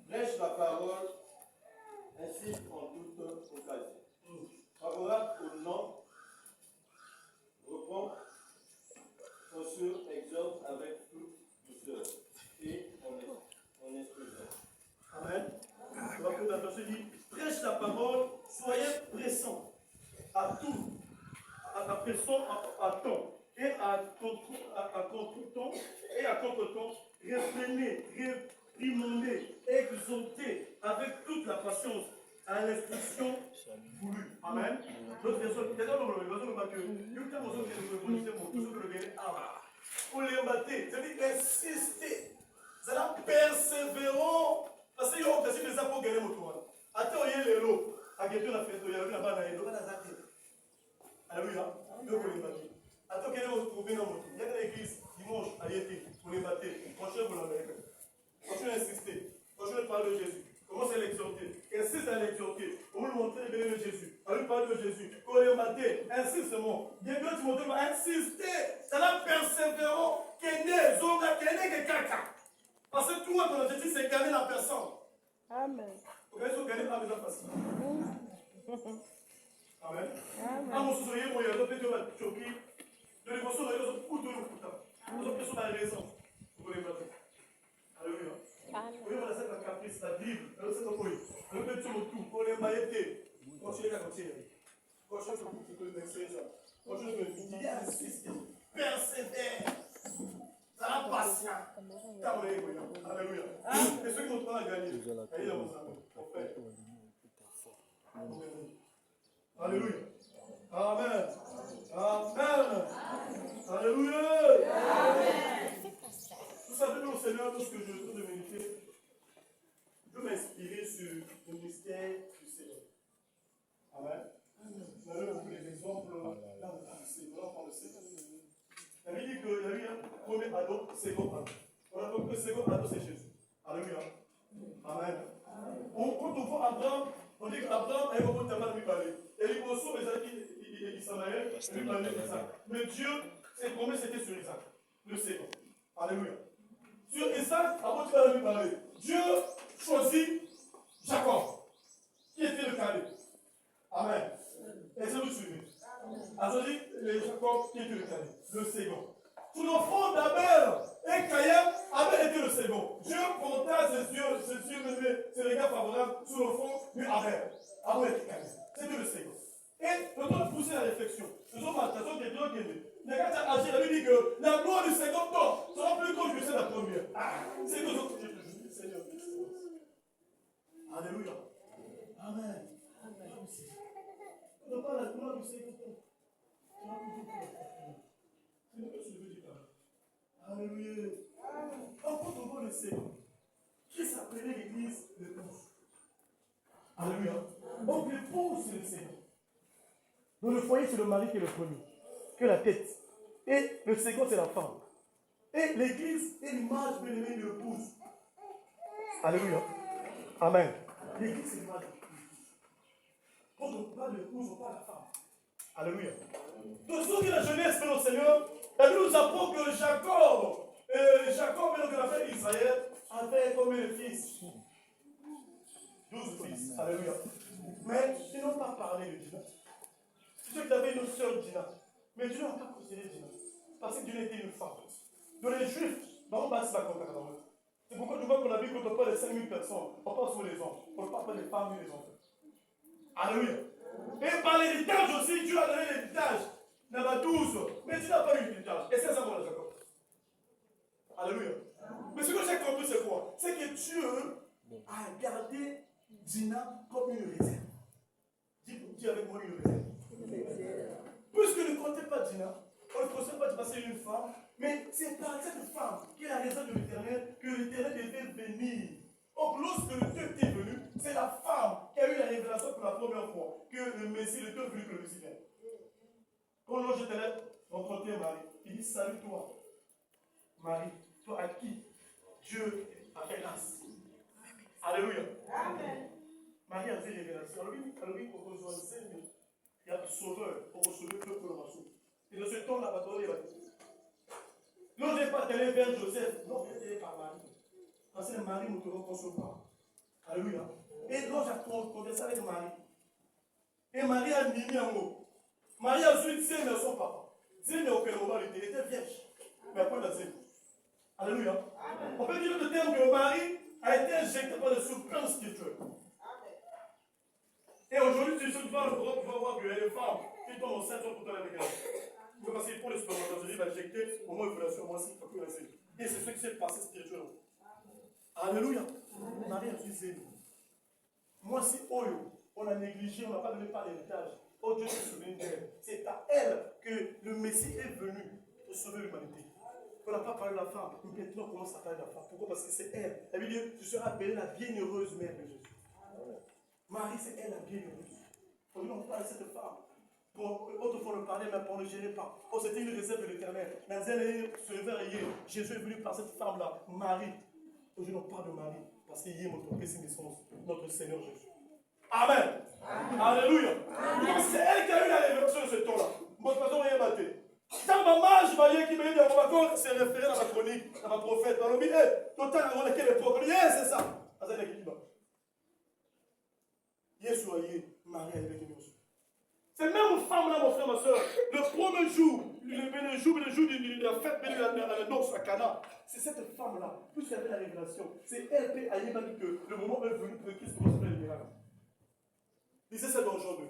Prêche la parole ainsi en toute occasion. Favorable au nom, reprend, censure, exhorte avec toute douceur et en instruisant. Amen. Donc, la personne dit, prêche la parole, soyez pressants à tout, pressants à temps et à contre-temps et à contre-temps, réprimez, réprimandez, exhortez avec toute la patience à l'instruction voulue. Amen. D'autres personnes, il y a des personnes qui c'est-à-dire insister, c'est-à-dire persévérant, parce qu'il y a aussi des apôtres qui gagnent mon tour. Attends, il y a les lots, à quelqu'un la fête, il y a là-bas, il y a là-bas, alléluia, deux pour les battre. Attends, qu'il y a des trouver dans mon tour. Il y a l'église, dimanche, à l'été, pour les battre. Continuez pour l'Amérique. Continuez à insister. Continuez à parler de Jésus. Commencez à l'exhorter. Insiste à l'exhorter. Pour lui montrer le béni de Jésus. À lui parler de Jésus. Quand il est maté, insiste seulement. Bien que Timothée va insister. C'est la persévérance qui est née, Zonga, qui est née de caca. Parce que tout le monde, ton objectif, c'est gagner la personne. Amen. Vous gagnez sur gagner la maison facile. Amen. Amen. Ah, mon sourire, mon yeux, peut-être que tu vas choquer. De l'émotion, les autres, pour tout le coup. Vous avez besoin de raison. Vous voulez battre. Alléluia. Oui, on a cette caprice, la Bible. Alors, c'est quoi? Alors, tu me tout. Pour les mailletés. Continuez à continuer. Continuez à continuer. Continuez à continuer. Insistez. Persévère. Ça va passer. Alléluia. Et ceux qui vont prendre à gagner. Allez, là, vous avez. Alléluia. Amen. Amen. Alléluia. Amen. Vous savez, mon Seigneur, lorsque je trouve de méditer, je veux m'inspirer sur le mystère du Seigneur. Amen. Vous allez vous les exemples là où le Seigneur, on le sait. La Bible dit qu'il y a eu un premier ado, second ado. On a compris que le second ado, c'est Jésus. Alléluia. Amen. Quand on voit Abraham, on dit qu'Abraham a eu un bon tabac de lui parler. Et les conçons, les amis Ismaël, lui parlaient d'Isaac. Mais Dieu, ses promesses étaient sur Isaac, le second. Alléluia. Sur Isaac, avant tu vas lui parler. Dieu choisit Jacob, qui était le cadet. Amen. Et c'est vous suivez. Alors dit les Jacob qui était le cadet, le second. Sous l'offrande d'Abel et Caïn, Abel était le second. Dieu compta ses regards favorables sous l'offrande de Abel. Abel était cadet. C'était le second. Et le temps de pousser la réflexion. Ce sont ma façon de dire que mais quand tu as agi, la Bible dit que la gloire du second temps sera plus grande que celle de la première. C'est que autres que je dis, Seigneur. Alléluia. Amen. On n'a pas la gloire du second temps. On n'a plus de gloire. C'est ce que je veux dire. Alléluia. Encore on voit le second. Qui s'appelait l'église l'épouse. Alléluia. Donc l'épouse, c'est le second. Dans le foyer, c'est le mari qui est le premier, qui est la tête. Et le second, c'est la femme. Et l'église est l'image bien-aimée de l'épouse. Alléluia. Amen. L'église, c'est l'image de l'épouse. Quand on parle de l'épouse, on parle de la femme. Alléluia. Donc, ce qui est la jeunesse de notre Seigneur, elle nous apprend que Jacob, donc la fête d'Israël, avait combien de fils? 12 fils. Alléluia. Mais ils n'ont pas parlé de Dina. Tu sais que tu avais une autre sœur Dina. Mais Dieu n'a pas considéré Dina. Parce que Dieu était une femme. Donc les Juifs, dans le bas, c'est la concordance. C'est pourquoi tu vois qu'on a vu quand on parle de 5000 personnes, on parle sur les hommes. On ne parle pas des femmes ni des enfants. Alléluia. Et par l'héritage aussi, Dieu a donné l'héritage. Il y en a 12. Mais tu n'as pas eu l'héritage. Et c'est ça qu'on a Jacob. Alléluia. Mais ce que j'ai compris, c'est quoi? C'est que Dieu a gardé Dina comme une réserve. Dis avec moi une réserve. Puisque ne comptez pas Dina, on ne conseille pas de passer une femme, mais c'est par cette femme qui est la réserve de l'Éternel que l'Éternel devait venir. Donc lorsque le Dieu était venu, c'est la femme qui a eu la révélation pour la première fois que le Messie, le Dieu est venu que le Messie vienne. Quand l'ange était rencontré Marie, il dit salut toi, Marie, toi à qui Dieu a fait grâce. Alléluia. Amen. Marie a fait révélation. Alors oui, on reçoit le Seigneur. Il y a un sauveur pour sauver le peuple de la race. Et dans ce temps-là, il va dire l'ange n'est pas allé vers Joseph, non, il est allé par Marie. Parce que Marie ne te reconçoit pas. Alléluia. Et l'ange a conversé avec Marie. Et Marie a mis un mot. Marie a su Zé mais son papa. Zé mais aucun moment il était vierge. Mais après il a Zé. Alléluia. Amen. On peut dire le terme que Marie a été injectée par le suprême spirituel. Et aujourd'hui, tu vas voir qu'il y a des femmes qui tombent enceintes pour toi avec elle. Parce qu'il faut le spermatozoïde, il va injecter au moins une relation, moi aussi, il faut que je et c'est ce qui s'est passé spirituellement. Alléluia. Marie a dit moi, si on a négligé, on n'a pas donné par l'héritage. Oh Dieu se souvient d'elle. C'est à elle que le Messie est venu pour sauver l'humanité. On n'a pas parlé de la femme. Maintenant, on commence à parler de la femme. Pourquoi? Parce que c'est elle. La Bible dit tu seras appelée la bienheureuse mère de Jésus. Marie, c'est elle la bienheureuse. Aujourd'hui, on parle de cette femme. Autrefois, on parlait, mais on ne gérait pas. Oh, c'était une réserve de l'Éternel. Dans un se réveiller, Jésus est venu par cette femme-là, Marie. Aujourd'hui, on parle de Marie. Parce qu'il y a notre naissance, notre Seigneur Jésus. Amen. Amen. Alléluia. Amen. C'est elle qui a eu la révélation de ce temps-là. Moi, je ne vais pas battre. Quand maman, je voyais qu'il me dit, c'est référé dans ma chronique, dans ma prophète. On dit, total, on a quelle époque? On dit, c'est ça. Marie avec nous. C'est même femme-là, mon frère, ma soeur. Le premier jour, le jour de la fête, de la noce à Cana, c'est cette femme-là, puisqu'elle avait la révélation, c'est elle qui a dit que le moment est venu pour que Christ puisse faire le miracle. Et c'est ça d'aujourd'hui.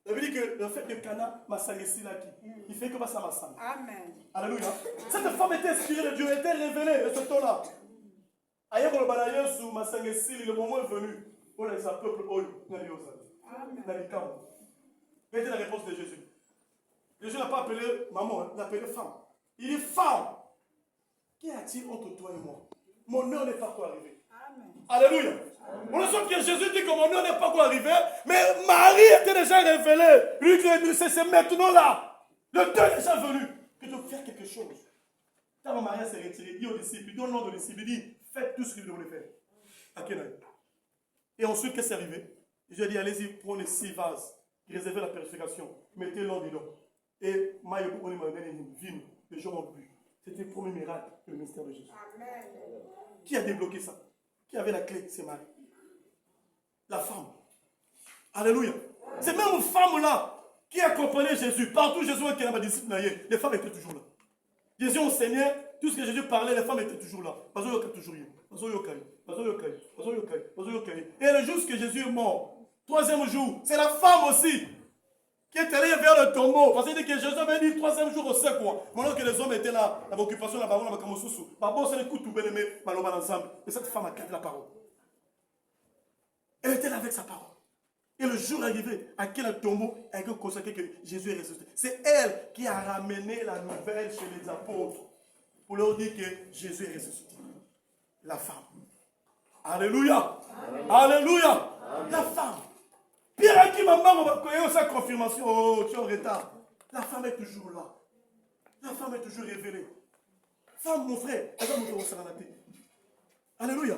Ça veut dire que le fait de Cana m'a salé là il fait que ça m'a salé. Amen. Alléluia. Cette femme était inspirée de Dieu, elle était révélée de ce temps-là. Ailleurs, on va aller sur ma le moment est venu. On a un peuple Amen. Quelle était la réponse de Jésus? Jésus n'a pas appelé maman, il a appelé femme. Il dit femme, qu'y a-t-il entre toi et moi? Mon heure n'est pas encore arrivée. Amen. Alléluia. On sent que Jésus dit que mon heure n'est pas encore arrivée, mais Marie était déjà révélée. Lui, c'est maintenant là. Le temps est déjà venu. Que tu dois faire quelque chose. Quand Marie s'est retirée, il dit aux disciples, il dit au nom des disciples, il dit faites tout ce que vous voulez faire. À quel âge? Et ensuite, qu'est-ce qui est arrivé? Je lui ai dit, allez-y, prenez 6 vases, réservez la purification, mettez-le dedans. Et Maïko, on m'a donné une vie, les gens ont bu. C'était le premier miracle du ministère de Jésus. Amen. Qui a débloqué ça? Qui avait la clé? C'est Marie. La femme. Alléluia. C'est même une femme-là qui accompagnait Jésus. Partout Jésus était là, les femmes étaient toujours là. Jésus enseignait, tout ce que Jésus parlait, les femmes étaient toujours là. Parce qu'il y a toujours eu. Et le jour que Jésus est mort, 3e jour, c'est la femme aussi qui est allée vers le tombeau. Parce que Jésus avait dit 3e jour au sec. Maintenant que les hommes étaient là, dans l'occupation, et cette femme a gardé la parole. Elle était là avec sa parole. Et le jour arrivé, à quel tombeau, elle a consacré que Jésus est ressuscité. C'est elle qui a ramené la nouvelle chez les apôtres pour leur dire que Jésus est ressuscité. La femme. Alléluia. Amen. Alléluia. Amen. La femme. Pierre a dit, maman, on va connaître sa confirmation. Oh, tu es en retard. La femme est toujours là. La femme est toujours révélée. Femme, mon frère, elle va monter au Saranate. Alléluia.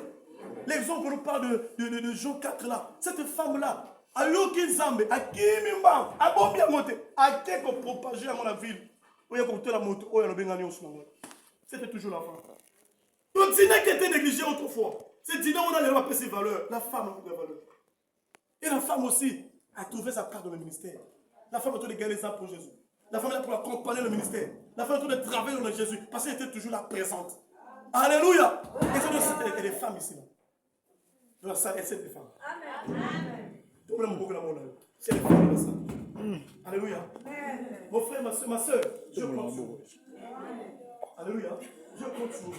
L'exemple, on nous parle de Jean 4 là. Cette femme-là, à l'aucun zambe, à qui mimba, à bon bien monter, à qui qu'on propageait à mon ville. Où il y a comme la moto, où il y a le bengani au soin. C'était toujours la femme. Donc, dîner qui était négligé autrefois. C'est dîner où on a les appelé ses valeurs. La femme a des valeurs. Et la femme aussi a trouvé sa part dans le ministère. La femme a trouvé gagner ça pour Jésus. La femme est là pour accompagner le ministère. La femme est en train de travailler dans Jésus parce qu'elle était toujours là présente. Alléluia. Et c'est des femmes ici. Dans la salle, c'est des femmes. Amen. C'est des femmes dans la salle. Alléluia. Mon frère, ma soeur, je compte sur vous. Alléluia. Je compte sur vous.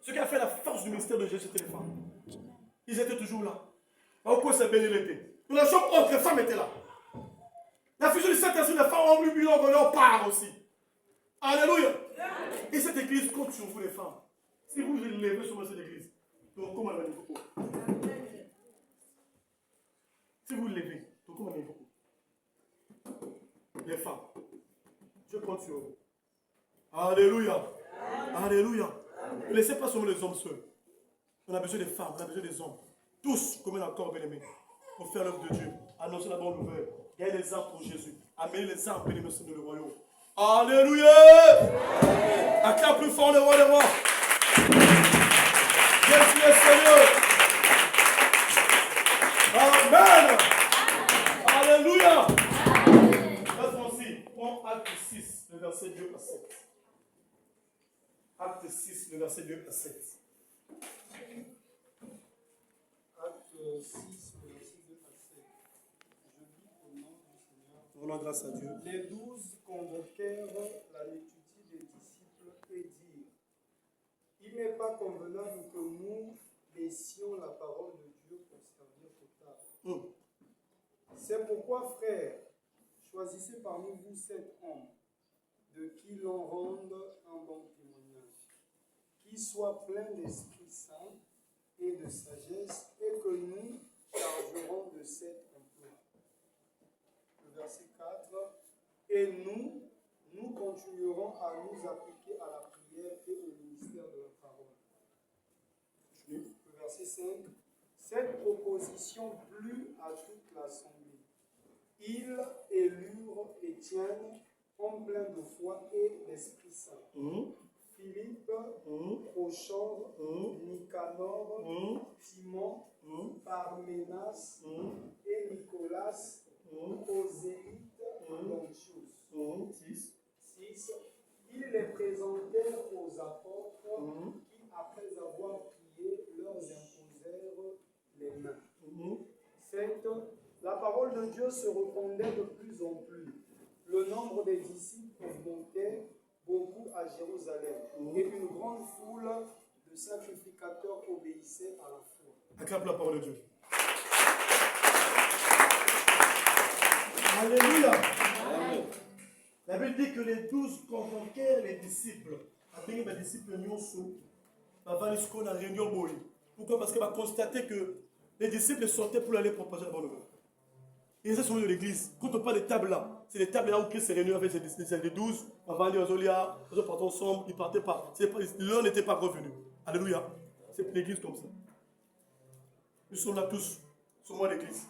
Ce qui a fait la force du ministère de Jésus, c'était les femmes. Ils étaient toujours là. Pourquoi c'est béni l'été? Dans la chambre haute, les femmes étaient là. La fusion du Saint-Esprit, les femmes ont lu on leur part aussi. Alléluia. Et cette église compte sur vous, les femmes. Si vous levez sur cette église, donc comment allez vous? Si vous levez, donc comment allez vous? Les femmes, je compte sur vous. Alléluia. Alléluia. Ne laissez pas seulement les hommes seuls. On a besoin des femmes, on a besoin des hommes. Tous, comme un accord bien-aimé, pour faire l'œuvre de Dieu. Annoncer la bonne nouvelle. Gagner les âmes pour Jésus. Amener les âmes bien-aimés dans le royaume. Alléluia. Acclame plus fort le roi des rois. Jésus est Seigneur. Amen. Alléluia. Prends Acte 6, le verset 2 à 7. Acte 6, le verset 2 à 7. Acte 6, le verset 2 à 7. Je lis au nom du Seigneur. Rendons grâce à Dieu. Les 12 convoquèrent la multitude des disciples et dirent: il n'est pas convenable que nous laissions la parole de Dieu pour servir au table. C'est pourquoi, frères, choisissez parmi vous 7 hommes, de qui l'on rende un bon témoignage, qui soient pleins d'Esprit Saint et de sagesse, et que nous chargerons de cet emploi. Le verset 4, et nous continuerons à nous appliquer à la prière et au ministère de la parole. Le verset 5, cette proposition plut à toute l'assemblée. Ils élurent Étienne, homme plein de foi et d'Esprit Saint. Philippe, Prochor, Nicanor, Timon, Parménas et Nicolas, prosélyte d'Antioche. 6. Ils les présentèrent aux apôtres qui, après avoir prié, leur imposèrent les mains. 7. La parole de Dieu se répandait de plus en plus. Le nombre des disciples augmentait beaucoup à Jérusalem. Et une grande foule de sacrificateurs obéissait à la foi. Acclame la parole de Dieu. Alléluia. Amen. La Bible dit que les 12 convoquèrent les disciples. Après, les disciples sont avant la réunion. Pourquoi? Parce qu'on va constater que les disciples sortaient pour aller proposer la bonne nouvelle. Et ça, c'est de l'église. Quand on parle des tables là, c'est les tables là où Christ s'est réuni avec les 12. Avant, les Ozolia, ils partaient ensemble, ils ne partaient pas. L'un n'était pas revenu. Alléluia. C'est l'église comme ça. Nous sommes là tous, sur moi l'église.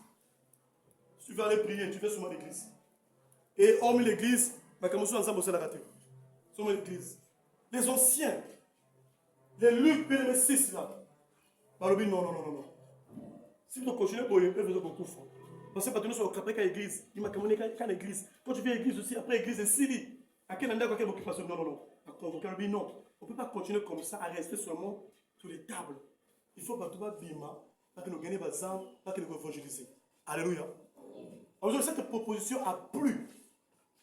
Si tu veux aller prier, tu fais sur moi l'église. Et hormis l'église, comme nous sommes ensemble, c'est la raté. Sur moi l'église. Les anciens, les Luc, les 6 là. Non. Si tu continues, ils peuvent faire beaucoup fort. Parce que nous sommes après l'église. Il m'a commandé qu'à l'église. Quand tu viens à l'église aussi, après l'église, c'est Siri. À quel endroit, quelle occupation? Non. Non. On ne peut pas continuer comme ça, à rester seulement sur les tables. Il faut que tu vas bima, pour que nous gagnions des âmes, pour que nous évangéliser. Alléluia. Alors, cette proposition a plu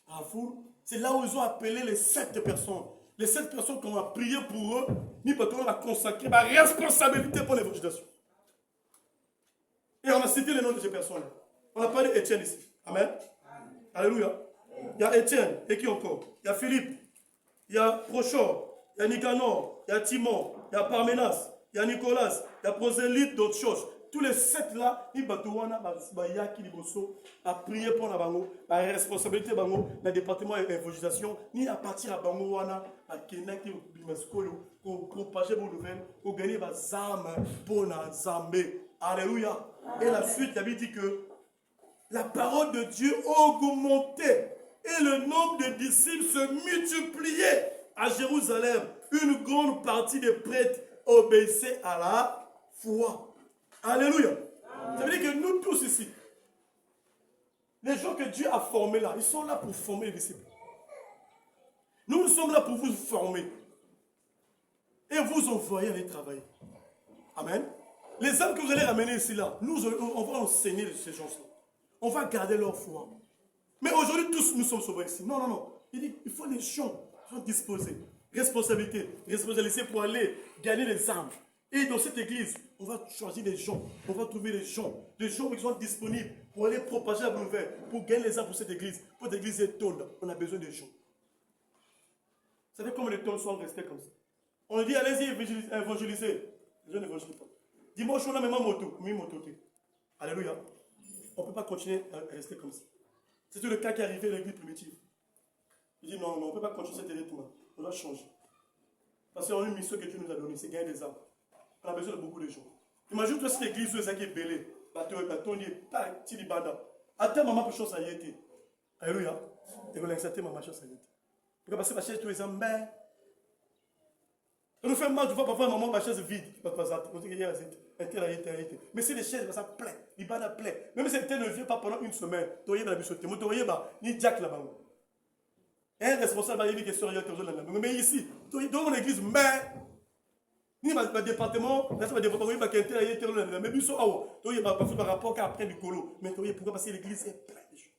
à vous. C'est là où ils ont appelé les 7 personnes. Les 7 personnes qu'on a prié pour eux, ni parce qu'on a consacré ma responsabilité pour l'évangélisation. Et on a cité les noms de ces personnes-là. On a parlé d'Étienne ici. Amen. Alléluia. Il y a Étienne. Et qui encore? Il y a Philippe. Il y a Prochor. Il y a Nicanor. Il y a Timon. Il y a Parménas. Il y a Nicolas. Il y a prosélyte d'autres choses. Tous les 7 là, ils a prié pour la responsabilité dans le département de l'évangélisation, ni à partir de Bangowana, à Kenaki, pour propager vos nouvelles, pour gagner des âmes pour la Zambé. Alléluia. Et la suite, la Bible dit que la parole de Dieu augmentait et le nombre de disciples se multipliait à Jérusalem. Une grande partie des prêtres obéissaient à la foi. Alléluia. Ça veut dire que nous tous ici, les gens que Dieu a formés là, ils sont là pour former les disciples. Nous sommes là pour vous former et vous envoyer aller travailler. Amen. Les âmes que vous allez ramener ici, là, on va enseigner ces gens-là. On va garder leur foi. Mais aujourd'hui, tous nous sommes sauvés ici. Non, non, non. Il dit, il faut les gens sont disposés. Responsabilité pour aller gagner les âmes. Et dans cette église, on va choisir des gens. On va trouver des gens qui sont disponibles pour aller propager la bonne nouvelle, pour gagner les âmes pour cette église. Pour cette église est tonne. On a besoin des gens. Vous savez comment les tonnes sont restés comme ça? On dit, allez-y, évangélisez. Les gens n'évangélisent pas. Dimanche, on a même un moto. Alléluia. On ne peut pas continuer à rester comme ça. C'est tout le cas qui est arrivé à l'église primitive. Il dit, non, on ne peut pas continuer cet rythme. On doit changer. Parce qu'on a une mission que Dieu nous a donnée, c'est gagner des âmes. On a besoin de beaucoup de gens. Imagine-toi cette église où est belé. Bâton, pas Tilibanda. Attends, maman, pour chose à y être. Alléluia. Et vous l'insatez, maman, chose à y être. Parce que ma chaise, tous les hommes, mais. Ça nous fait mal, tu vois, parfois, maman, ma chaise vide. Mais c'est les chaises, ça plaît. Il va plaît. Même si elle ne vient pas pendant une semaine, tu vas dans la bichotte. Tu vas ni Jack là-bas. Un responsable va y aller qui est mais ici, dans mon église, mais. Ni ma département, là, ma département, il va quitter la yété, mais il y a un rapport qu'après du colo. Mais pourquoi? Parce que l'église est pleine de gens.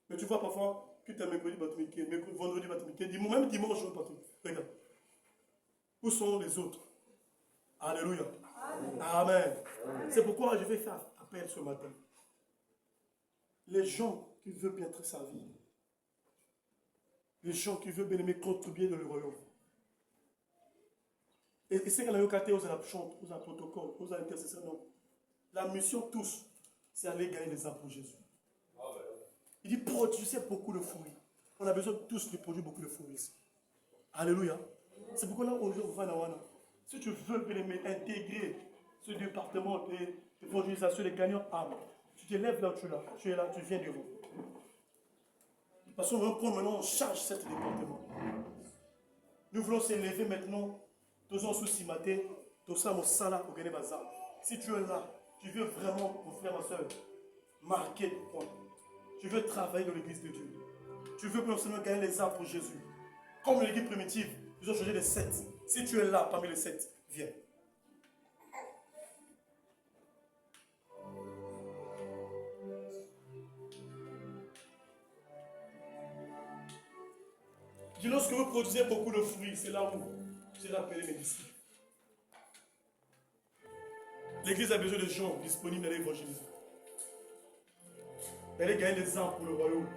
Mais tu vois, parfois, que tu as mercredi, vendredi, même dimanche, regarde. Où sont les autres? Alléluia. Amen. C'est pourquoi je vais faire appel ce matin. Les gens qui veulent bien être servis. Les gens qui veulent bien aimer contribuer dans le royaume. Et c'est qu'à la localité, aux chante, aux protocole, aux intercesseurs, non. La mission tous, c'est aller gagner les âmes pour Jésus. Il dit produisez beaucoup de fruits. On a besoin tous de produire beaucoup de fruits ici. Alléluia. C'est pourquoi là, on va là. Si tu veux bien intégrer ce département d'évangélisation des gagnants âmes, tu te lèves là où tu es là, tu viens devant. Parce qu'on va prendre maintenant en charge ce département. Nous voulons s'élever maintenant, tous en souci matin, tous en sala au Gagné Bazar. Si tu es là, tu veux vraiment, mon frère, ma soeur, marquer le point. Tu veux travailler dans l'église de Dieu. Tu veux non seulement gagner les âmes pour Jésus. Comme l'église primitive, ils ont changé les 7. Si tu es là parmi les 7, viens. Je dis, lorsque vous produisez beaucoup de fruits, c'est là où j'ai appelé mes disciples. L'église a besoin de gens disponibles à l'évangéliser. Elle gagner des âmes pour le royaume.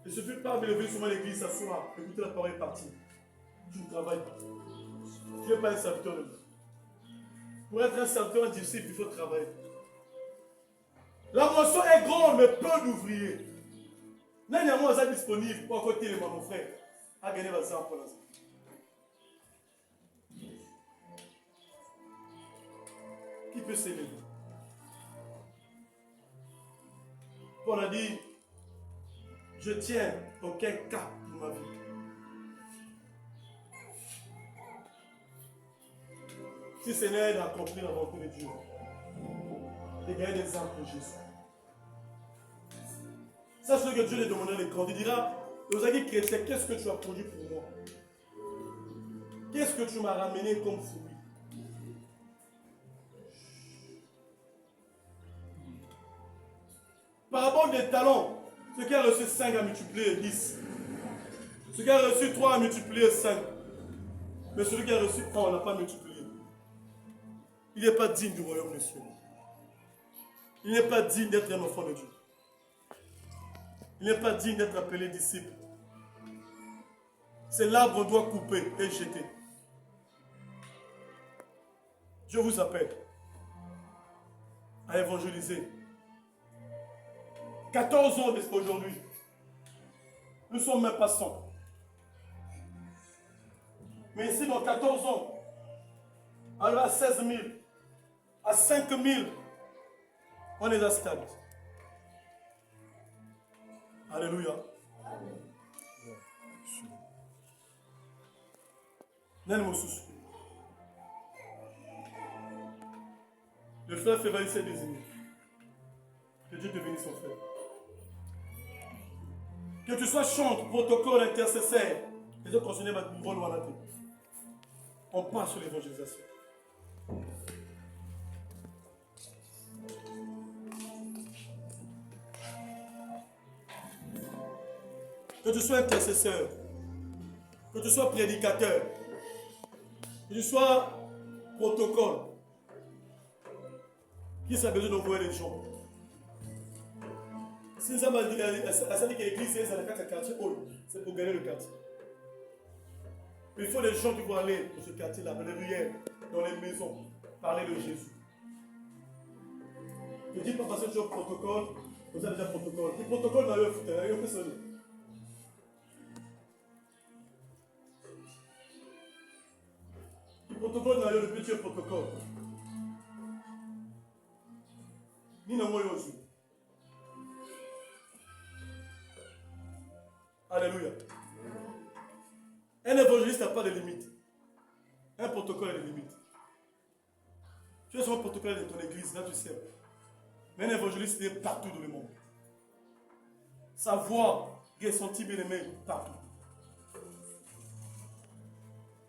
Il ne suffit pas de lever souvent l'église, s'asseoir, écouter la parole et partir. Tu ne travailles pas. Tu n'es pas un serviteur de Dieu. Pour être un serviteur, un disciple, il faut travailler. La moisson est grande, mais peu d'ouvriers. Là, il y a moins disponible pour côté de mon frère. À gagner la âme pour l'instant. Qui peut s'élever? Paul a dit, je tiens aucun cap dans ma vie. Si ce n'est d'accomplir la volonté de Dieu, de gagner des âmes pour Jésus. Ça, c'est ce que Dieu lui demandait de grandir. Il dira, aux amis chrétiens, qu'est-ce que tu as produit pour moi? Qu'est-ce que tu m'as ramené comme fruit? Par rapport des talents, ce qui a reçu 5 a multiplié 10. Ce qui a reçu 3 a multiplié 5. Mais celui qui a reçu 1, on n'a pas multiplié. Il n'est pas digne du royaume des cieux. Il n'est pas digne d'être un enfant de Dieu. Il n'est pas digne d'être appelé disciple. C'est l'arbre qu'on doit couper et jeter. Je vous appelle à évangéliser. 14 ans aujourd'hui. Nous sommes même pas 100. Mais ici, dans 14 ans, alors à 16 000, à 5 000, on est à stade. Alléluia. Le frère Févalier s'est désigné. Que Dieu te bénisse, son frère. Que tu sois chantre, protocole, intercesseur. Les autres continuent à rôle ou à la tête. On passe sur l'évangélisation. Que tu sois intercesseur, que tu sois prédicateur, que tu sois protocole, qui a besoin d'envoyer les gens. Si nous avons dit à l'église, c'est dans le quartier, c'est pour gagner le quartier. Il faut des gens qui vont aller dans ce quartier-là, dans les ruelles, dans les maisons, parler de Jésus. Ne dites pas passer le jour protocole, vous avez déjà protocole. Le protocole dans le foot, il y a un peu sonné. Le protocole dans le petit protocole. Ni dans moi aussi. Alléluia. Un évangéliste n'a pas de limite. Un protocole a des limites. Tu es sur un protocole de ton église, là tu sais. Mais un évangéliste est partout dans le monde. Sa voix est sentie bien aimée partout.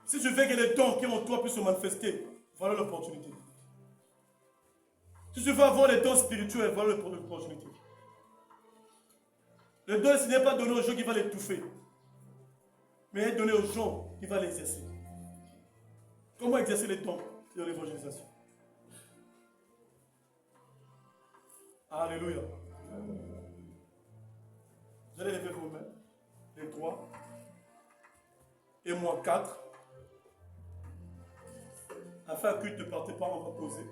Si tu veux que les dons qui sont en toi puissent se manifester, voilà l'opportunité. Si tu veux avoir les dons spirituels, voilà l'opportunité. Le don, ce n'est pas donné aux gens qui vont l'étouffer, mais est donné aux gens qui vont l'exercer. Comment exercer les dons de l'évangélisation? Alléluia. Vous allez lever vos mains, les 3, et moi 4. Afin que ne partez pas, on va poser.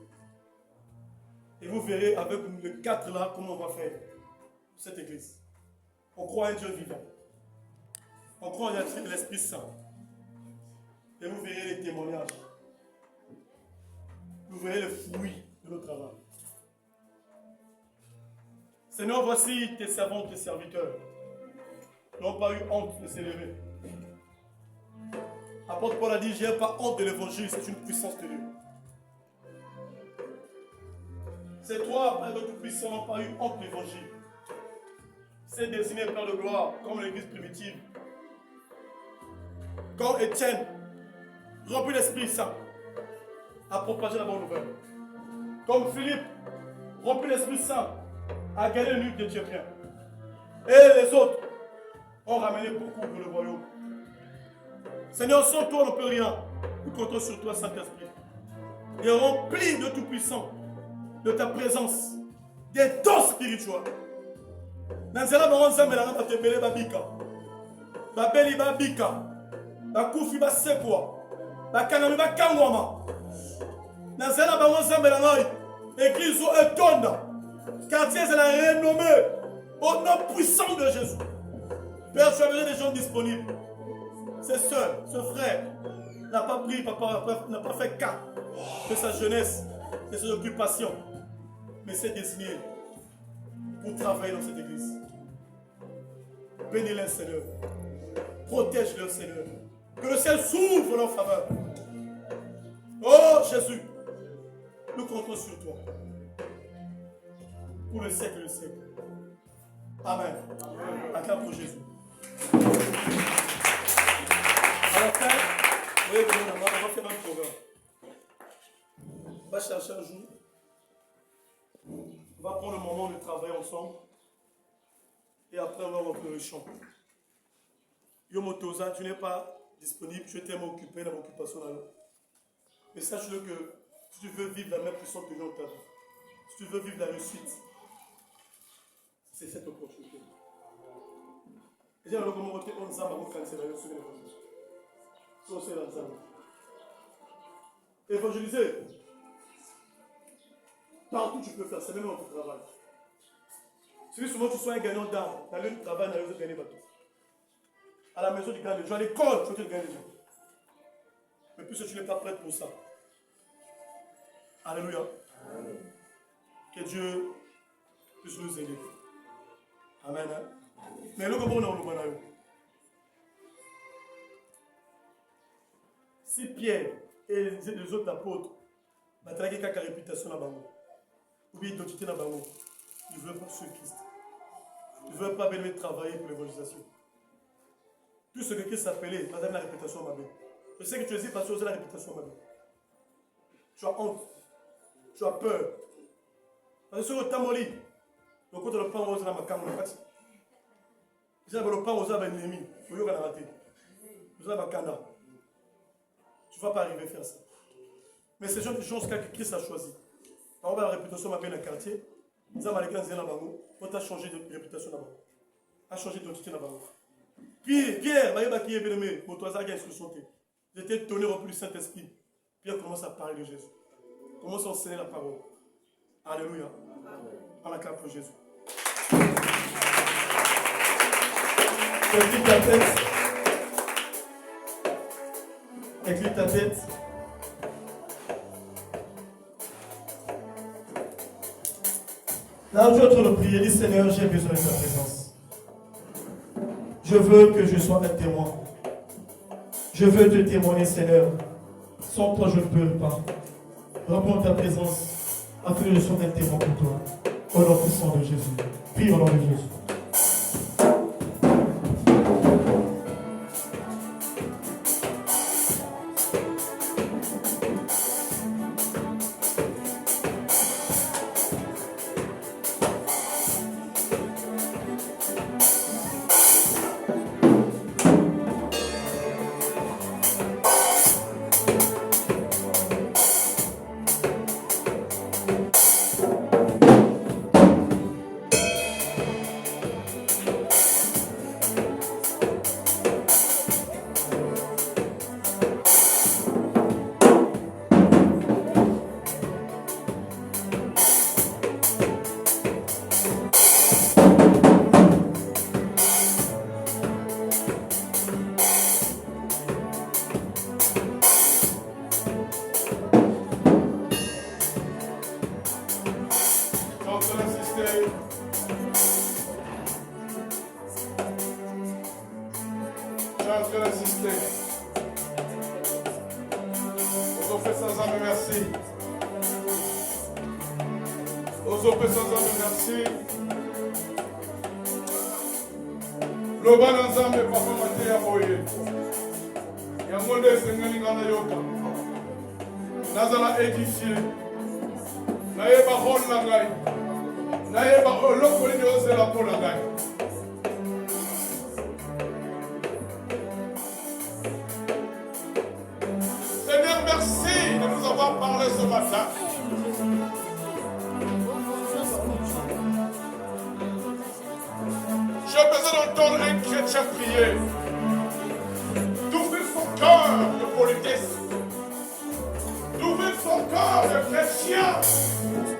Et vous verrez avec les 4 là comment on va faire cette église. On croit en Dieu vivant. On croit en l'Esprit Saint. Et vous verrez les témoignages. Vous verrez les fruits de notre travail. Seigneur, voici tes servants, tes serviteurs. Ils n'ont pas eu honte de s'élever. Apôtre Paul a dit, je n'ai pas honte de l'évangile, c'est une puissance de Dieu. Ces 3, Père de Tout-Puissant, n'ont pas eu honte de l'évangile. C'est désigné Père de gloire, comme l'église primitive. Comme Étienne, rempli d'Esprit Saint, a propagé la bonne nouvelle. Comme Philippe, rempli d'Esprit Saint, a gagné le nuque d'Éthiopien. Et les autres ont ramené beaucoup pour le royaume. Seigneur, sans toi, on ne peut rien. Nous comptons sur toi, Saint-Esprit. Et rempli de Tout-Puissant, de ta présence, des dons spirituels. Nanzela baronza melanga batembele babika. Babeli babika. Bakufi basekwa. Bakangami bakangwama. Nanzela baronza melanga église etonda. Quartier c'est la renommée au nom puissant de Jésus. Père, tu as besoin des gens disponibles. Ses soeurs, ce frère n'a pas pris, papa n'a pas fait cas de sa jeunesse, de ses occupations, mais c'est désigné pour travailler dans cette église. Bénis-les, Seigneur. Protège-les, Seigneur. Que le ciel s'ouvre en leur faveur. Oh Jésus, nous comptons sur toi. Pour le siècle et le siècle. Amen. Acclame pour Jésus. À la fin, vous voyez que on va faire un programme. On va chercher un jour. On va prendre le moment de travailler ensemble. Et après, on va rentrer le chant. Yomotosa, tu n'es pas disponible, tu es tellement occupé dans l'occupation là. Mais sache-le que si tu veux vivre la même puissance que dans ta vie, si tu veux vivre la réussite, c'est cette opportunité. Et j'ai le moment où on s'en va vous faire évangéliser. Partout tu peux faire, c'est même dans ton travail. Si souvent tu sois un gagnant d'âme, dans le travail, dans le gagner bateau. À la maison, tu gagnes les gens, à l'école, tu veux gagner les gens. Mais puisque tu n'es pas prêt pour ça. Alléluia. Que Dieu puisse nous aider. Amen. Mais le comment on a si Pierre et les autres apôtres ont une réputation là-bas, ou bien identité là-bas, ils ne veulent pas suivre Christ. Tu ne veux pas bien travailler pour l'évangélisation. Tout ce que Christ s'appelait, pas la répétition, ma belle. Je sais que tu hésites parce que c'est la répétition, ma belle. Tu as honte. Tu as peur. Parce que sur le temps, mon lit, le côté de le pain, on va ma cam, on va pas. Le pain, on va ennemi. Tu ne vas pas arriver à faire ça. Mais c'est une chose que Christ a choisi. Par exemple, la réputation m'a bien dans le quartier. Nous avons les grands là-bas. On a changé de réputation là-bas. On a changé d'identité là-bas. Pierre, qui est bien pour toi, ça qui a instruction. J'étais étonné au plus du Saint-Esprit. Pierre commence à parler de Jésus. Commence à enseigner la parole. Alléluia. On acclame pour Jésus. Incline ta tête. Incline ta tête. Là où tu es en train de prier, dis Seigneur, j'ai besoin de ta présence. Je veux que je sois un témoin. Je veux te témoigner, Seigneur. Sans toi, je ne peux pas. Rends-moi ta présence afin que je sois un témoin pour toi. Au nom puissant de Jésus. Prie au nom de Jésus. Seigneur, merci de nous avoir parlé ce matin. J'ai besoin d'entendre un chrétien prier, d'ouvrir son cœur de politesse, d'ouvrir son cœur de chrétien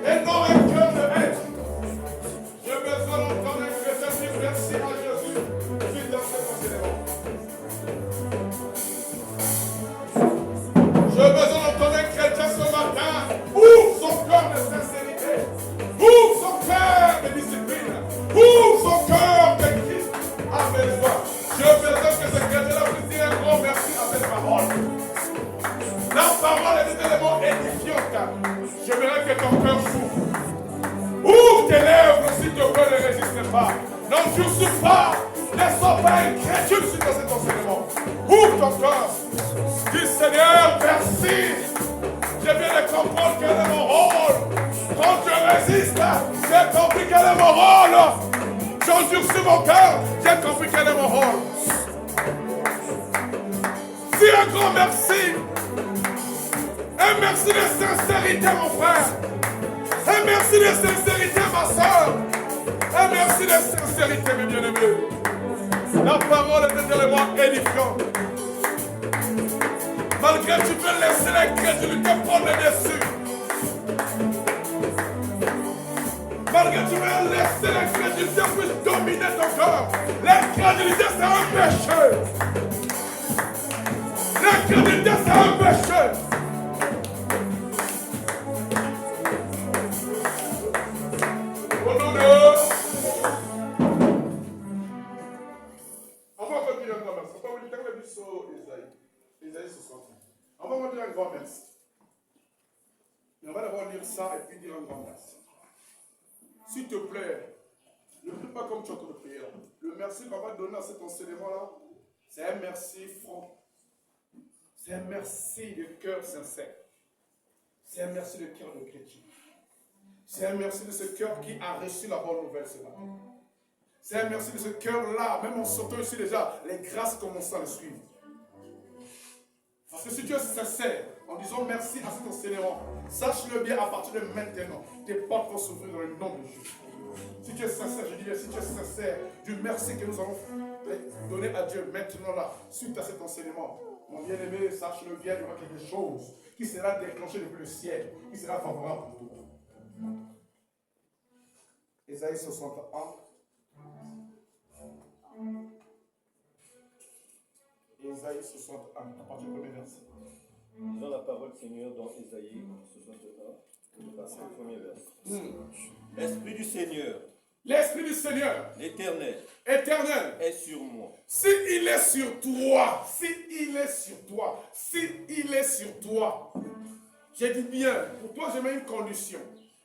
et non un cœur de haine. J'ai besoin d'entendre un chrétien dire merci à Jésus qui dans cet enseignement. J'ai besoin d'entendre un chrétien ce matin. Ouvre son cœur de sincérité. Ouvre son cœur de discipline. Ouvre son cœur de Christ a besoin. J'ai besoin que ce chrétien-là puisse dire un grand merci à cette parole. La parole est un élément édifiant. J'aimerais que ton cœur s'ouvre. Ouvre tes lèvres s'il te plaît, ne résiste pas. N'endurcis pas. Ne sois pas incrédule suite à cet enseignement. Ouvre ton cœur. Dis Seigneur, merci. Je viens de comprendre quel est mon rôle. Quand je résiste, j'ai compris quel est mon rôle. J'endurcis mon cœur, j'ai compris quel est mon rôle. Dis un grand merci. Un merci de sincérité, mon frère. Un merci de sincérité, ma soeur. Un merci de sincérité, mes bien-aimés. La parole est un élément édifiant. Malgré que tu peux laisser l'incrédulité prendre le dessus. Malgré que tu veux laisser l'incrédulité puisse dominer ton corps. L'incrédulité c'est un péché. L'incrédulité c'est un péché. Au nom de... On va continuer un grand merci. On va vous dire que c'est Isaïe 60. On va vous dire un grand merci. Et on va d'abord lire ça et puis dire un grand merci. S'il te plaît, Ne prie pas comme tu es en train de prier là. Le merci qu'on va donner à cet enseignement-là, c'est un merci franc. C'est un merci de cœur sincère. C'est un merci de cœur de chrétien. C'est un merci de ce cœur qui a reçu la bonne nouvelle ce matin. C'est un merci de ce cœur-là, même en sortant ici déjà, les grâces commencent à le suivre. Parce que si tu es sincère, en disant merci à cet enseignement, sache-le bien à partir de maintenant, tes portes vont s'ouvrir dans le nom de Jésus. Si tu es sincère, je dis bien, si tu es sincère du merci que nous allons donner à Dieu maintenant là, suite à cet enseignement, mon bien-aimé, sache-le bien, il y aura quelque chose qui sera déclenché depuis le ciel, qui sera favorable pour toi. Ésaïe 61. Ésaïe 61, à partir du premier verset. Lisons la parole du Seigneur dans Ésaïe 61, le verset, le premier verset. L'Esprit du Seigneur, L'Esprit du Seigneur, l'Éternel, éternel, est sur moi. s'il est sur toi, s'il est sur toi, s'il est sur toi, j'ai dit bien, pour toi je mets une condition.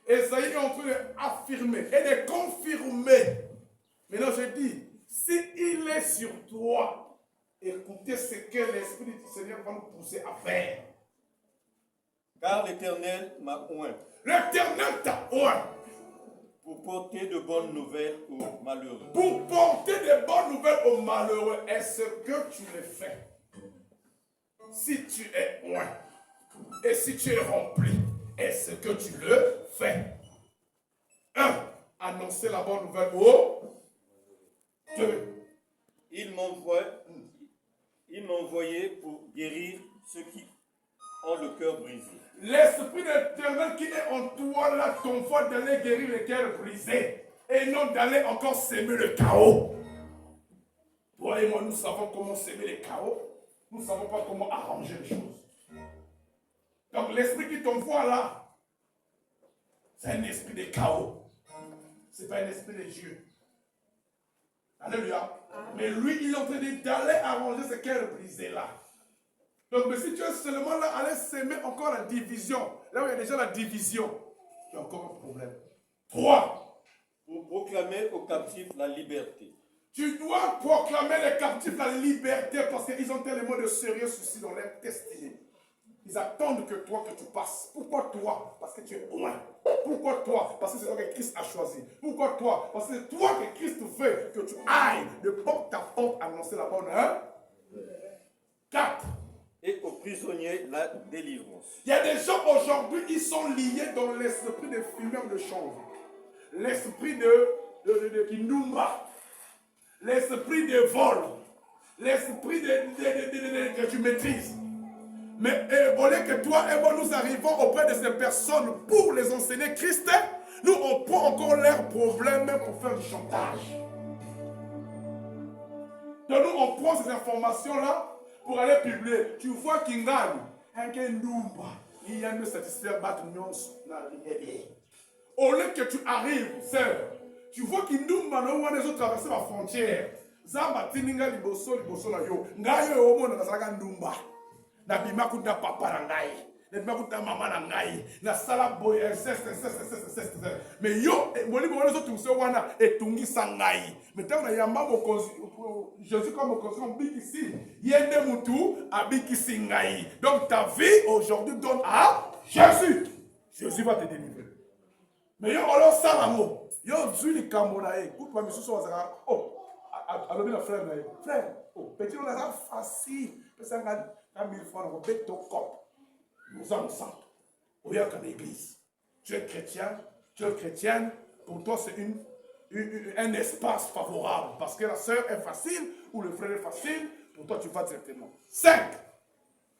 Ésaïe est en train d'affirmer et de confirmer. Maintenant je dis, s'il est sur toi, écoutez ce que l'Esprit du Seigneur va nous pousser à faire. Car l'Éternel m'a oint L'Éternel t'a oint pour porter de bonnes nouvelles aux malheureux. pour porter de bonnes nouvelles aux malheureux. Est-ce que tu le fais? Si tu es oint et si tu es rempli, est-ce que tu le fais? 1. Annoncer la bonne nouvelle aux 2. Il m'a envoyé pour guérir ceux qui ont le cœur brisé. L'Esprit de l'Éternel qui est en toi là t'envoie d'aller guérir les cœurs brisés et non d'aller encore s'aimer le chaos. Toi et moi, nous savons comment s'aimer le chaos. Nous ne savons pas comment arranger les choses. Donc l'Esprit qui t'envoie là, c'est un esprit de chaos. Ce n'est pas un esprit de Dieu. Alléluia. Mais lui, il est en train d'aller arranger ce cœurs brisés là. Donc, mais si tu es seulement là, aller s'aimer encore la division, là où il y a déjà la division, tu as encore un problème. 3. Pour proclamer aux captifs la liberté. Tu dois proclamer les captifs la liberté parce qu'ils ont tellement de sérieux soucis dans leur destinée. Ils attendent que toi, que tu passes. Pourquoi toi? Parce que tu es loin. Pourquoi toi? Parce que c'est toi que Christ a choisi. Pourquoi toi? Parce que c'est toi que Christ veut que tu ailles de porte à porte annoncer la bonne. 4. Et aux prisonniers la délivrance. Il y a des gens aujourd'hui, ils sont liés dans l'esprit de fumeur de chanvre. L'esprit de Kinumba. L'esprit de vol. L'esprit que tu maîtrises. Mais voulez que toi et moi nous arrivons auprès de ces personnes pour les enseigner Christ, nous on prend encore leurs problèmes pour faire du chantage. Donc nous on prend ces informations-là pour aller publier. Tu vois qu'il gagne un Kendumba, il y a une satisfaire battre nous au lieu que tu arrives, sœur, tu vois qu'il nous m'a les autres traverser la frontière. Zamba tininga liboso la yo. Ngayo omo na kasaka ndumba. Na bima kuta papa na ngai. Na bima kuta mama na ngai. Na sala boy mais yo moli bo les autres se wana etungi sangai. Mais tant na yamba mokonzi Jésus comme mokonzi on biki ici. Yende mutu abiki singai. Donc ta vie aujourd'hui donne à Jésus. Jésus va te délivrer. Mais yo olo salamo. Yo zuli kamona e. Kupa misusu wazaka. Oh. Alors, le frère, frère, petit, on a facile. Ça a 1000 francs, on va ton cop. Nous sommes ensemble. Au lieu qu'en église. Tu es chrétien, tu es chrétienne. Pour toi, c'est un espace favorable. Parce que la sœur est facile ou le frère est facile. Pour toi, tu vas directement. 5.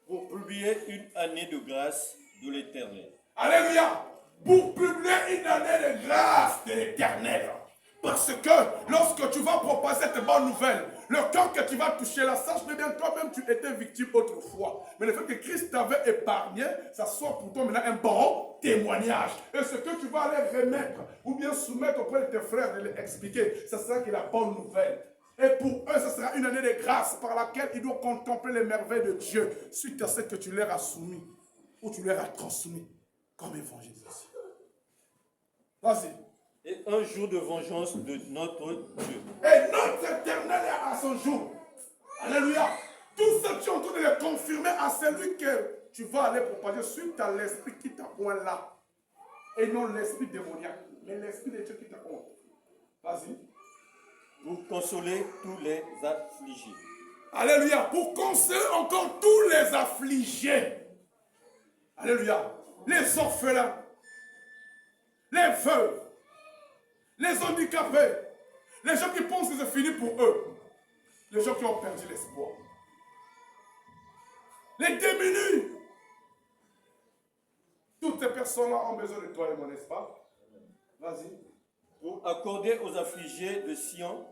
Pour publier une année de grâce de l'Éternel. Alléluia. Pour publier une année de grâce de l'Éternel. Parce que lorsque tu vas proposer cette bonne nouvelle, le cœur que tu vas toucher là, sache bien toi-même tu étais victime autrefois. Mais le fait que Christ t'avait épargné, ça soit pour toi maintenant un bon témoignage. Et ce que tu vas aller remettre ou bien soumettre auprès de tes frères, de les expliquer, ça sera que la bonne nouvelle. Et pour eux, ce sera une année de grâce par laquelle ils doivent contempler les merveilles de Dieu suite à ce que tu leur as soumis ou tu leur as transmis comme évangile. Vas-y. Et un jour de vengeance de notre Dieu. Et notre éternel est à son jour. Alléluia. Tout ce que tu es en train de le confirmer à celui que tu vas aller propager suite à l'esprit qui t'appointe là. Et non l'esprit démoniaque, mais l'esprit de Dieu qui t'appointe. Vas-y. Pour consoler tous les affligés. Alléluia. Pour consoler encore tous les affligés. Alléluia. Les orphelins. Les veuves. Les handicapés. Les gens qui pensent que c'est fini pour eux. Les gens qui ont perdu l'espoir. Les démunis. Toutes ces personnes-là ont besoin de toi et moi, n'est-ce pas? Vas-y. Pour accorder aux affligés de Sion,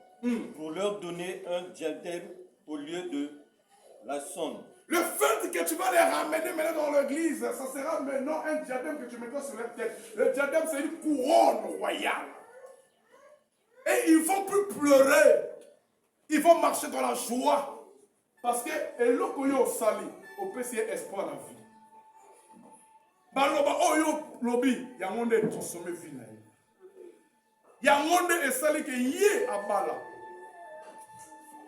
pour leur donner un diadème au lieu de la sonde. Le fait que tu vas les ramener maintenant dans l'église, ça sera maintenant un diadème que tu mettras sur leur tête. Le diadème, c'est une couronne royale. Et ils ne vont plus pleurer. Ils vont marcher dans la joie. Parce que, et l'okoyo sali, au PCA espoir la vie. Baloba oyo lobi, ya monde consommé vie na ye. Ya monde esali ke yé abala.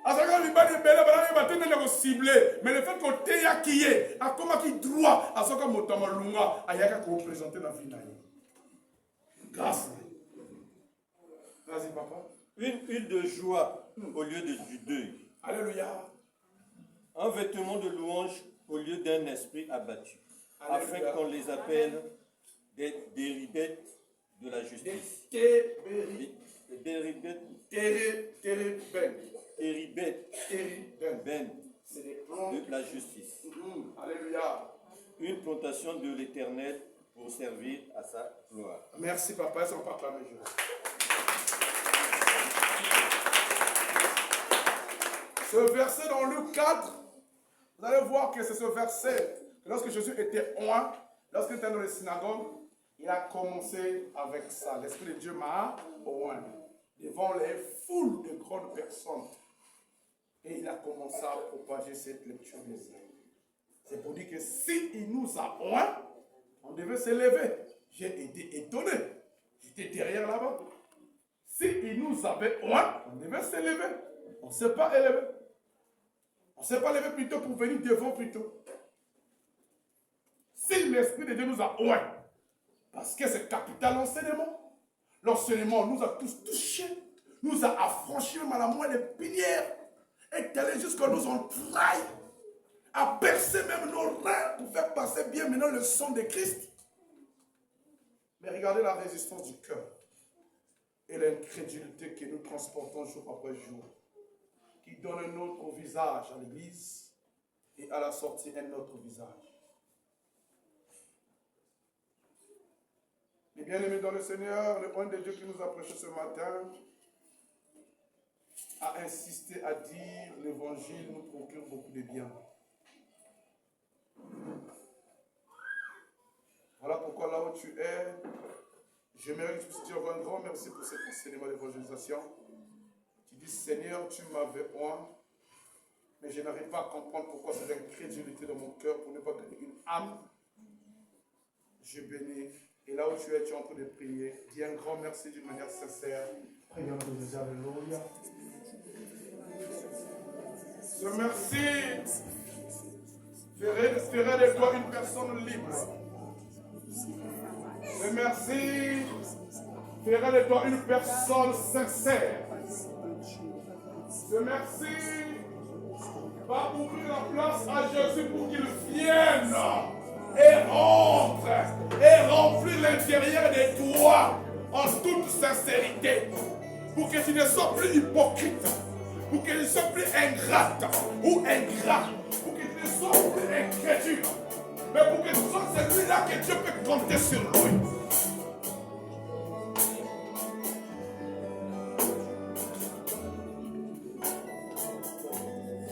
Asaka libani bela bala ba tende na ko cibler, mais le fait que teya kiye, akoma ki droit, asaka motama lunga, ayaka ko présenter la vie na ye. Grâce. Vas-y papa. Une huile de joie au lieu du deuil. Alléluia. Un vêtement de louange au lieu d'un esprit abattu. Alléluia. Afin qu'on les appelle des déribettes de la justice. Des Déribettes. c'est des plans de la justice. Alléluia. Une plantation de l'Éternel pour servir à sa gloire. Merci papa, ils sont pas acclamés. Ce verset dans Luc 4, vous allez voir que c'est ce verset que lorsque Jésus était oint, lorsqu'il était dans les synagogues, il a commencé avec ça. L'Esprit de Dieu m'a oint devant les foules de grandes personnes. Et il a commencé à propager cette lecture des hommes. C'est pour dire que s'il nous a oint, on devait se lever. J'ai été étonné. J'étais derrière là-bas. S'il nous avait oint, on devait se lever. On ne s'est pas élevé. On ne s'est pas levé plutôt pour venir devant plutôt. Si l'Esprit de Dieu nous a oint, parce que c'est capital l'enseignement. L'enseignement nous a tous touchés, nous a affranchis même à la moelle épinière, est allé jusqu'à nos entrailles, a percé même nos reins pour faire passer bien maintenant le sang de Christ. Mais regardez la résistance du cœur et l'incrédulité que nous transportons jour après jour, qui donne un autre visage à l'église et à la sortie un autre visage. Et bien aimés dans le Seigneur, le point de Dieu qui nous a prêché ce matin a insisté à dire l'évangile nous procure beaucoup de bien. Voilà pourquoi là où tu es, j'aimerais que tu puisses dire un grand merci pour cet enseignement d'évangélisation. Tu dis Seigneur, tu m'avais oint, mais je n'arrive pas à comprendre pourquoi cette incrédulité dans mon cœur pour ne pas gagner une âme. Je bénis. Et là où tu es en train de prier, dis un grand merci d'une manière sincère. Prions pour Jésus, alléluia. Ce merci ferait de toi une personne libre. Ce merci ferait de toi une personne sincère. Ce merci va ouvrir la place à Jésus pour qu'il vienne et entre et remplir l'intérieur de toi en toute sincérité, pour que tu ne sois plus hypocrite, pour que tu ne sois plus ingrate ou ingrat, pour que tu ne sois plus incrédule, mais pour que tu sois celui-là que Dieu peut compter sur lui.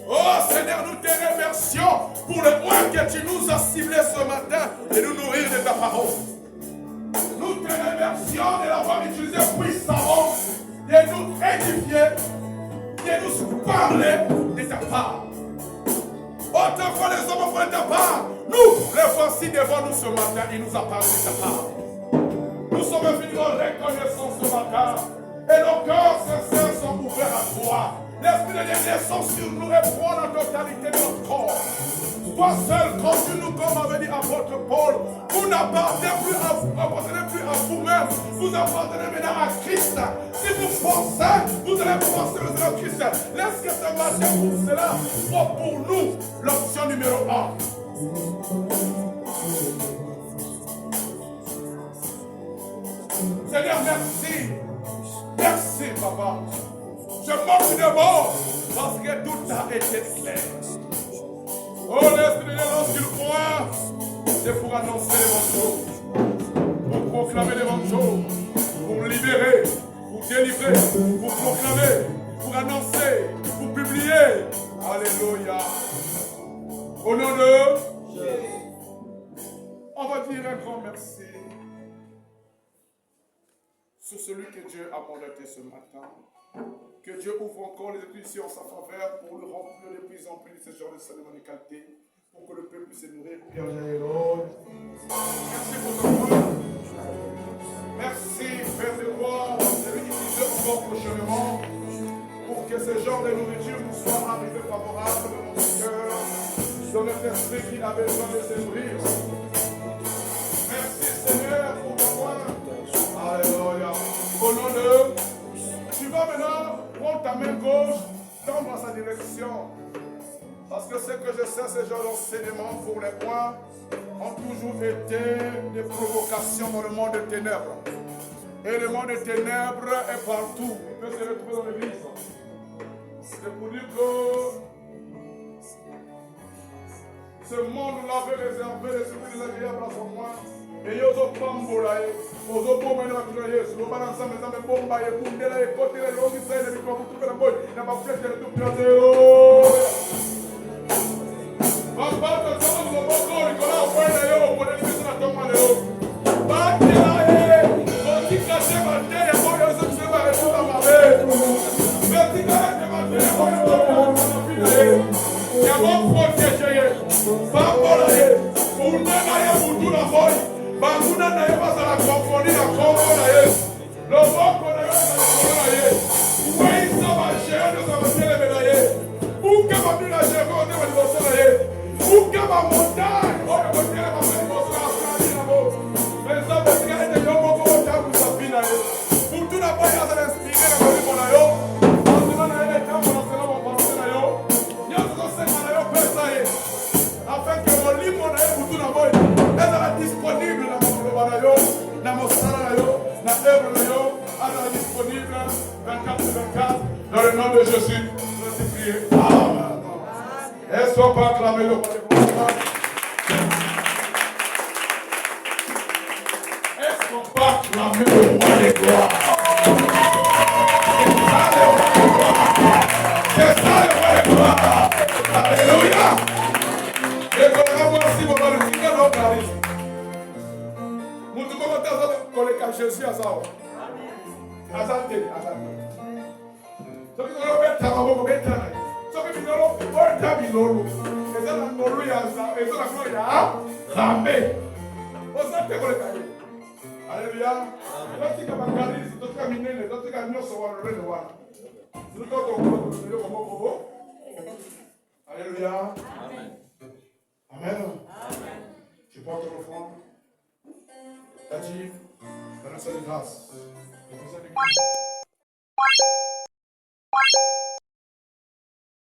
Oh Seigneur, nous te remercions pour le point que tu nous as ciblé ce matin et nous nourrir de ta parole. Nous te remercions de l'avoir utilisé puissamment, de nous édifier, de nous parler de ta part. Autrefois les hommes font de ta part, nous les voici devant nous ce matin, il nous a parlé de ta part. Nous sommes infiniment reconnaissants ce matin. Et nos cœurs sincères sont ouverts à toi. L'Esprit de Dieu descend sur nous et prend la totalité de notre corps. Toi seul, conduis-nous comme avait dit apôtre Paul. Vous n'appartenez plus à vous-même. Vous appartenez maintenant à Christ. Si vous pensez, vous allez penser le Seigneur Christ. Laisse que ce matin pour cela soit pour nous l'option numéro 1. Seigneur, merci. Merci, Papa. Je manque de mots parce que tout a été clair. Oh, l'Esprit de Dieu, lorsqu'il croit, c'est pour annoncer l'évangile, pour proclamer l'évangile, pour libérer, pour délivrer, pour proclamer, pour annoncer, pour publier. Alléluia. Au nom de Jésus, on va dire un grand merci sur celui que Dieu a mandaté ce matin. Que Dieu ouvre encore les églises en sa faveur pour le remplir de plus en plus de ce genre de salement de qualité, pour que le peuple puisse se nourrir. Merci pour ton roi. Merci, Père de roi, de l'utiliser encore prochainement pour que ce genre de nourriture nous soit arrivé favorable dans notre cœur, dans notre esprit qui a besoin de s'ouvrir. Merci Seigneur pour ton roi. Alléluia. Au nom de... Tu vas maintenant prendre ta main gauche, tendre à sa direction. Parce que ce que je sais, ces genres d'enseignements pour les points ont toujours été des provocations dans le monde des ténèbres. Et le monde des ténèbres est partout. Il peut se retrouver dans l'église. C'est pour dire que ce monde-là veut réserver les souvenirs désagréables à son point. Et yo zo pambola ye, ozo pomena tuna Yesu, lo bana nzambe nzambe bomba ye kundela ye kotela lo ngisele biko kutukela boy, na bafletela tukyaze yo. Baba tazama lo boko likola kwenda yo, kwa nini na toma leo. Bakela ye, otika sema tele boyo zo sema refuta mabe. Betika sema tele boyo zo pina ye. Ya bo proteger ye. Pambola ye, undana ye mutuna boy. Bakuna na ye basala konfoni na kongo na ye. Loboko na ye basala kongo na ye. Uweisa ba shendo sa basele na ye. Uke ba bila shendo kote ba liboso na ye. Uke ba montagne oyo kotele ba liboso na asali na bo. Mensa betika ete yomo ko tabu sa pina ye. Utuna boya sa inspire na ko na yo. Utuna na ye tamu na sela ba passer na yo. Nyazo ko se na yo pesa ye. Afin que mon livre na ye utuna boy. Est disponible na mosala na yo, na œuvre na yo, elle est disponible 24/24 dans le nom de Jésus. Je suis prié. Amen. Est-ce qu'on peut acclamer le roi des gloires? Est-ce qu'on peut acclamer le roi des gloires? C'est ça le roi des gloires. Alléluia. Et qu'on a voici mon mari, qui est l'organisme. Koleka Jésus azao. Azante. So kita lo beta mabo beta. So kita lo orta bilolo. Eza na ngolu ya za, eza na ngolu ya rambe. Ozate koleka ye. Alléluia. Amen. Tika bakari, tika minene, tika nyoso wa rene wa. Zuko to ko. Alléluia. Amen. Amen. Tu portes l'offrande. Tati, dans la salle de grâce,